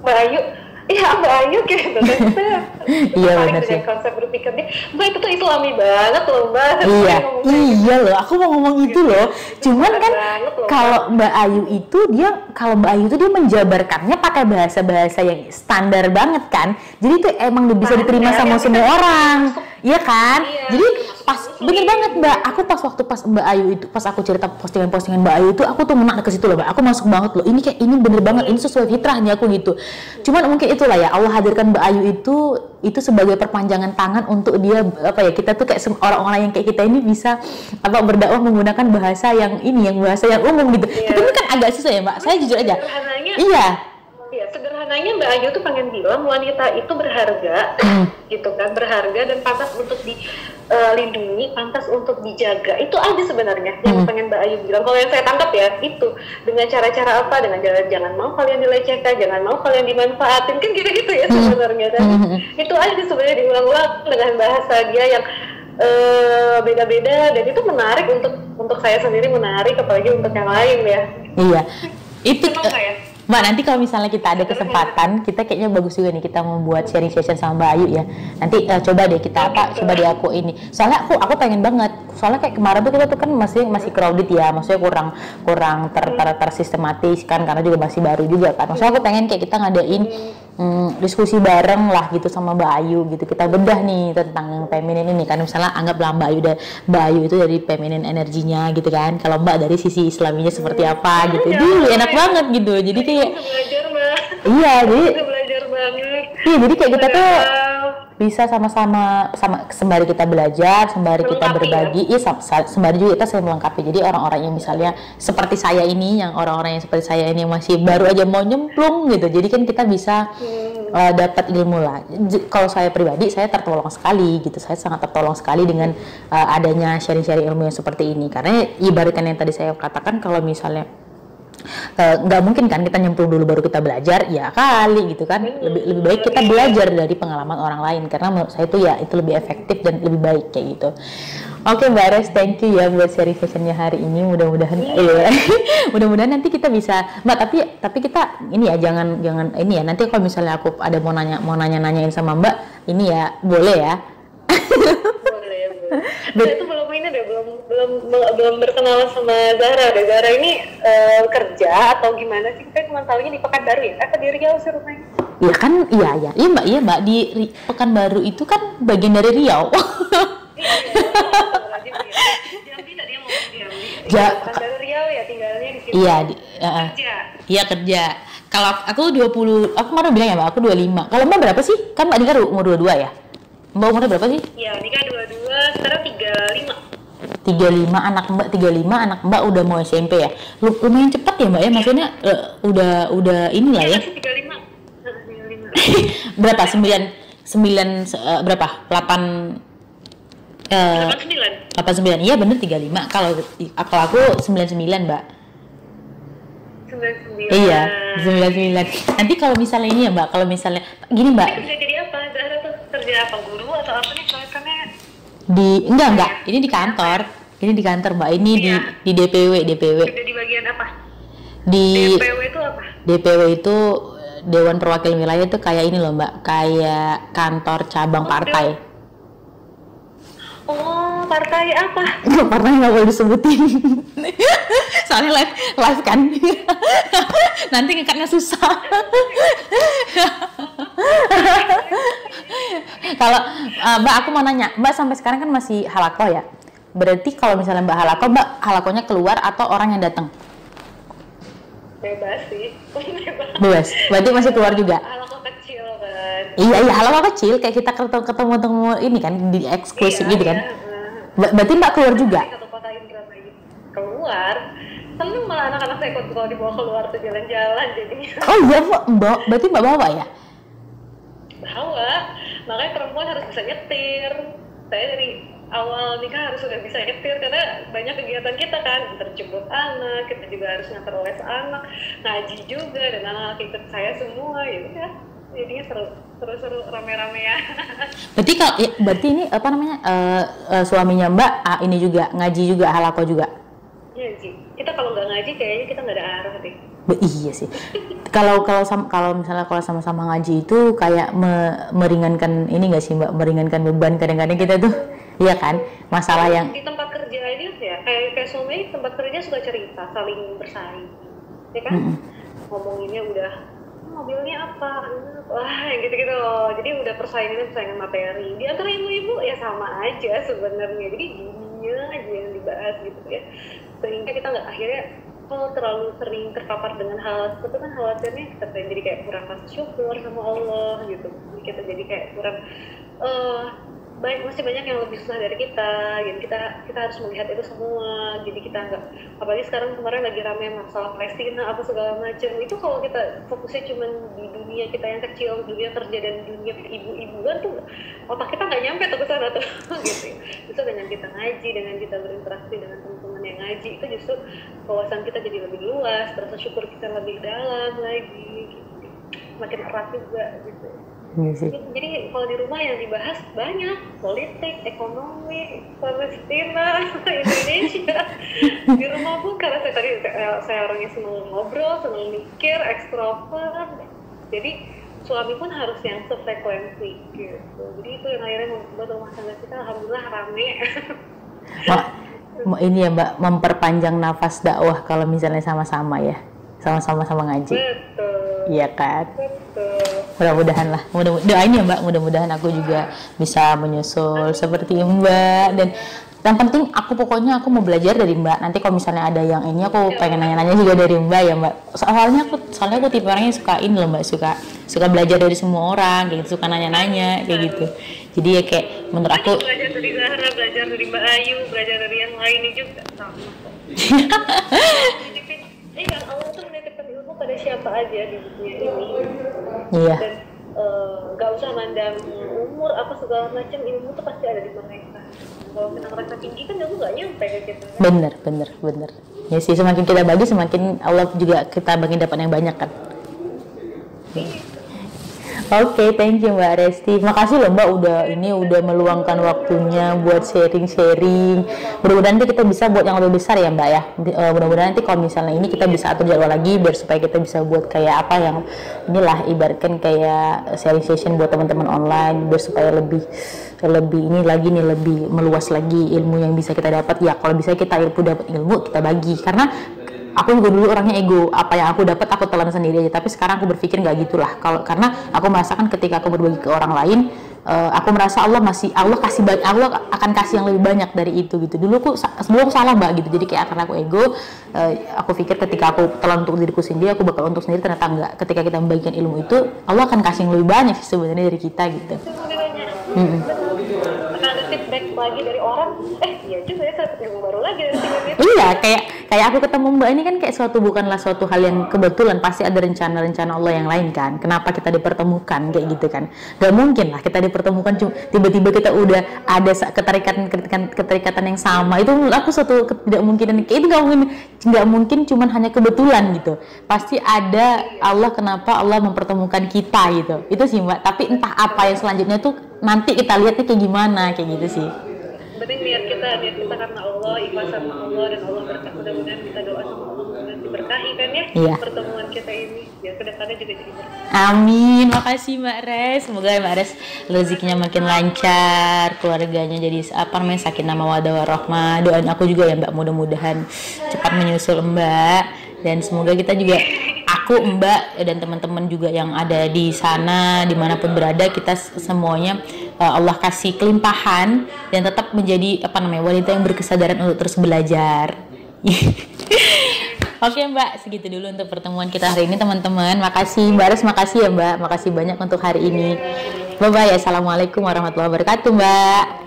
Mbak Ayu. Iya Mbak Ayu gitu, saya tertarik dengan konsep berpikirnya. Mbak itu tuh Islami banget loh Mbak. Iya loh, aku mau ngomong itu loh. Cuman kan kalau Mbak Ayu itu dia menjabarkannya pakai bahasa-bahasa yang standar banget kan. Jadi itu emang bisa diterima sama semua orang. Iya kan? Jadi pas bener banget Mbak, aku pas Mbak Ayu itu, pas aku cerita postingan Mbak Ayu itu, aku tuh menak ke situ loh Mbak. Aku masuk banget loh. Ini kayak ini bener banget, ini sesuai fitrahnya aku gitu. Cuman mungkin itulah ya, Allah hadirkan Mbak Ayu itu sebagai perpanjangan tangan untuk dia kita tuh kayak orang-orang yang kayak kita ini bisa berdakwah menggunakan bahasa yang bahasa yang umum gitu. Tapi ini kan agak susah ya Mbak. Saya jujur aja. Iya, sederhananya Mbak Ayu tuh pengen bilang wanita itu berharga, gitu kan, berharga dan pantas untuk dilindungi, pantas untuk dijaga. Itu aja sebenarnya yang pengen Mbak Ayu bilang. Kalau yang saya tangkap ya itu dengan cara-cara apa? Dengan jangan mau kalian dilecehkan, jangan mau kalian dimanfaatin, kan gitu-gitu ya sebenarnya. Dan itu aja sebenarnya diulang-ulang dengan bahasa dia yang beda-beda, dan itu menarik untuk saya sendiri, menarik apalagi untuk yang lain ya. Iya. Itu Mbak, nanti kalau misalnya kita ada kesempatan, kita kayaknya bagus juga nih kita membuat sharing session sama Mbak Ayu ya. Nanti coba deh kita coba deh aku ini. Soalnya aku pengen banget. Soalnya kayak kemarin tuh kita tuh kan masih crowded ya, maksudnya kurang tersistematis kan karena juga masih baru juga kan. Maksudnya aku pengen kayak kita ngadain diskusi bareng lah gitu sama Mbak Ayu gitu. Kita bedah nih tentang yang feminin ini kan. Misalnya anggaplah Mbak Ayu itu dari feminin energinya gitu kan. Kalau Mbak dari sisi Islaminya seperti apa gitu. Jadi enak banget gitu. Jadi kayak belajar Mbak. Iya, jadi belajar banget. Iya, jadi kayak kita tuh bisa sama-sama sembari kita belajar, sembari kita berbagi, sembari juga kita saling melengkapi. Jadi orang-orang yang misalnya seperti saya ini, yang orang-orang yang seperti saya ini masih baru aja mau nyemplung gitu. Jadi kan kita bisa dapat ilmu lah. Kalau saya pribadi, saya tertolong sekali gitu. Saya sangat tertolong sekali dengan adanya sharing-sharing ilmu yang seperti ini. Karena ibaratkan yang tadi saya katakan, kalau misalnya nggak mungkin kan kita nyemplung dulu baru kita belajar, ya kali gitu kan. Lebih baik kita belajar dari pengalaman orang lain, karena menurut saya itu ya itu lebih efektif dan lebih baik kayak gitu. Oke Mbak Res, thank you ya buat sharing sessionnya hari ini. Mudah-mudahan mudah-mudahan nanti kita bisa Mbak, tapi kita ini ya jangan ini ya, nanti kalau misalnya aku ada mau nanyain sama Mbak ini ya, boleh ya. Saya tuh belum ini deh, belum berkenalan sama Zahra deh. Zahra ini kerja atau gimana sih? Kita cuma tahunya di Pekanbaru ya? Atau di Riau sih rumahnya? Iya kan, iya Mbak di Pekanbaru itu kan bagian dari Riau. Jambi tadi yang ngomong Jambi. Pekanbaru Riau ya, tinggalnya di situ. Iya kerja. Kalau aku 20, aku kemarin bilang ya Mbak, aku 25. Kalau Mbak berapa sih? Kan Mbak nikah umur 22 ya? Mbak umurnya berapa sih? Iya, nikah 22, sekarang 35. 35, anak Mbak udah mau SMP ya? Lumayan cepat ya Mbak ya, maksudnya udah inilah ya? 35. Berapa? 9 berapa? 89. Iya bener 35. Kalau aku 99 Mbak. 99. Iya 99. Nanti kalau misalnya ini ya Mbak, kalau misalnya gini Mbak. Kerja jadi apa? Zahra tuh kerja apa? Guru atau apa nih? Soalnya Enggak. Ini di kantor. Ini di kantor Mbak. Ini di DPW. Kerja di bagian apa? DPW itu apa? DPW itu Dewan Perwakilan Wilayah, itu kayak ini loh Mbak, kayak kantor cabang partai. Oh, partai apa? Partai nggak boleh disebutin. Soalnya live kan. Nanti ngekatnya susah. Kalau Mbak, aku mau nanya, Mbak sampai sekarang kan masih halako ya? Berarti kalau misalnya Mbak halakonya keluar atau orang yang datang? Bebas sih. Bebas. Berarti masih keluar juga? Halako kecil kan. Iya, halako kecil kayak kita ketemu ini kan di eksklusif gitu kan. Berarti Mbak keluar juga? Keluar. Seneng malah anak-anak saya ikut kalau dibawa keluar tuh jalan-jalan jadinya. Oh iya Mbak, berarti Mbak bawa ya? Bawa, makanya perempuan harus bisa nyetir. Saya dari awal nikah harus sudah bisa nyetir karena banyak kegiatan kita kan, terjemput anak, kita juga harus nganter les anak, ngaji juga, dan anak ikut saya semua gitu ya. Jadinya seru rame-rame ya. Berarti ini apa namanya, suaminya Mbak ini juga ngaji juga, halako juga? Ngaji. Kita kalau nggak ngaji kayaknya kita nggak ada arah deh. Iya sih. Kalau misalnya kalau sama-sama ngaji itu kayak meringankan ini nggak sih Mbak, meringankan beban kadang-kadang kita tuh, iya kan, masalah yang di tempat kerja aja ya, kayak suami tempat kerja suka cerita, saling bersaing, ya kan? Ngomonginnya udah mobilnya apa, wah gitu-gitu loh. Jadi udah persaingan materi. Di antara ibu-ibu ya sama aja sebenarnya. Jadi gininya aja yang dibahas gitu ya. Sehingga kita nggak akhirnya kalau terlalu sering terpapar dengan hal seperti kan, khawatirnya kita jadi kayak kurang rasa syukur sama Allah gitu. Kita jadi kayak kurang masih banyak yang lebih susah dari kita, jadi kita harus melihat itu semua. Jadi kita nggak, apalagi sekarang kemarin lagi ramai masalah Palestina apa segala macam, itu kalau kita fokusnya cuma di dunia kita yang kecil, dunia kerja dan dunia ibu-ibuan tuh otak kita nggak nyampe tuh ke sana tuh gitu. Justru dengan kita ngaji, dengan kita berinteraksi dengan teman-teman yang ngaji, itu justru wawasan kita jadi lebih luas, rasa syukur kita lebih dalam lagi gitu. Makin erat juga gitu. Jadi kalau di rumah yang dibahas banyak, politik, ekonomi, Palestina, Indonesia. Di rumah pun karena saya orangnya senang ngobrol, senang mikir, ekstrovert. Jadi suami pun harus yang sefrekuensi gitu. Jadi itu yang akhirnya membuat rumah tangga kita alhamdulillah rame. Ini ya Mbak, memperpanjang nafas dakwah kalau misalnya sama-sama ya, sama-sama ngaji. Betul. Iya kan? Betul. Mudah-mudahan lah, doain ya Mbak, mudah-mudahan aku juga bisa menyusul seperti Mbak. Dan yang penting pokoknya aku mau belajar dari Mbak. Nanti kalau misalnya ada yang ini, aku pengen nanya-nanya juga dari Mbak ya Mbak. Soalnya aku tipe orangnya suka ini loh Mbak, suka suka belajar dari semua orang kayak gitu, suka nanya-nanya kayak gitu. Jadi ya kayak menurut aku belajar dari Zahra, belajar dari Mbak Ayu, belajar dari yang lainnya juga sama kok. Iya, Allah tuh menitipkan ilmu pada siapa aja di dunia ini. Iya. Dan gak usah mandang umur apa segala macam, ilmu tuh pasti ada di mereka. Kalau kita ngerasa tinggi kan ilmu gak nyampe ke kita. Bener. Ya sih, semakin kita bagi semakin Allah juga kita bagi dapat yang banyak kan. Oke, thank you Mbak Resti. Makasih loh Mbak udah meluangkan waktunya buat sharing-sharing. Mudah-mudahan nanti kita bisa buat yang lebih besar ya Mbak ya. Mudah-mudahan nanti kalau misalnya ini kita bisa atur jadwal lagi biar supaya kita bisa buat kayak apa yang inilah ibaratkan kayak sharing session buat teman-teman online biar supaya lebih ini lagi nih, lebih meluas lagi ilmu yang bisa kita dapat. Ya kalau bisa kita dapat ilmu kita bagi, karena aku juga dulu orangnya ego, apa yang aku dapat aku telan sendiri aja, tapi sekarang aku berpikir nggak gitulah. Karena aku merasakan ketika aku berbagi ke orang lain, aku merasa Allah akan kasih yang lebih banyak dari itu gitu. Dulu aku salah Mbak gitu, jadi kayak karena aku ego, aku pikir ketika aku telan untuk diriku sendiri aku bakal untuk sendiri, ternyata enggak. Ketika kita membagikan ilmu itu, Allah akan kasih yang lebih banyak sih sebenarnya dari kita gitu. Akan ada feedback lagi dari orang, iya juga ya, saya dapat ilmu baru lagi dari sini. Iya, kayak aku ketemu Mbak ini kan kayak bukanlah suatu hal yang kebetulan, pasti ada rencana Allah yang lain kan. Kenapa kita dipertemukan kayak gitu kan? Gak mungkin lah kita dipertemukan tiba-tiba kita udah ada keterikatan yang sama. Itu menurut aku suatu ketidakmungkinan. Itu nggak mungkin cuman hanya kebetulan gitu. Pasti ada Allah, kenapa Allah mempertemukan kita gitu. Itu sih Mbak. Tapi entah apa yang selanjutnya tuh nanti kita lihatnya kayak gimana kayak gitu sih. Penting niat kita karena Allah, ikhlas sama Allah, dan Allah berkah. Mudah-mudahan kita doa sama Allah mudah-mudahan diberkahi kan ya, iya, pertemuan kita ini biar kedepannya juga jadi berkah. Amin. Makasih Mbak Res, semoga Mbak Res rezekinya makin lancar, keluarganya jadi sakinah mawaddah warahmah. Doain aku juga ya Mbak, mudah-mudahan cepat menyusul Mbak, dan semoga kita juga, aku, Mbak, dan teman-teman juga yang ada di sana dimanapun berada, kita semuanya Allah kasih kelimpahan dan tetap menjadi wanita yang berkesadaran untuk terus belajar. Oke Mbak, segitu dulu untuk pertemuan kita hari ini teman-teman. Makasih Mbak Res, makasih ya Mbak, makasih banyak untuk hari ini. Bye bye, assalamualaikum warahmatullahi wabarakatuh Mbak.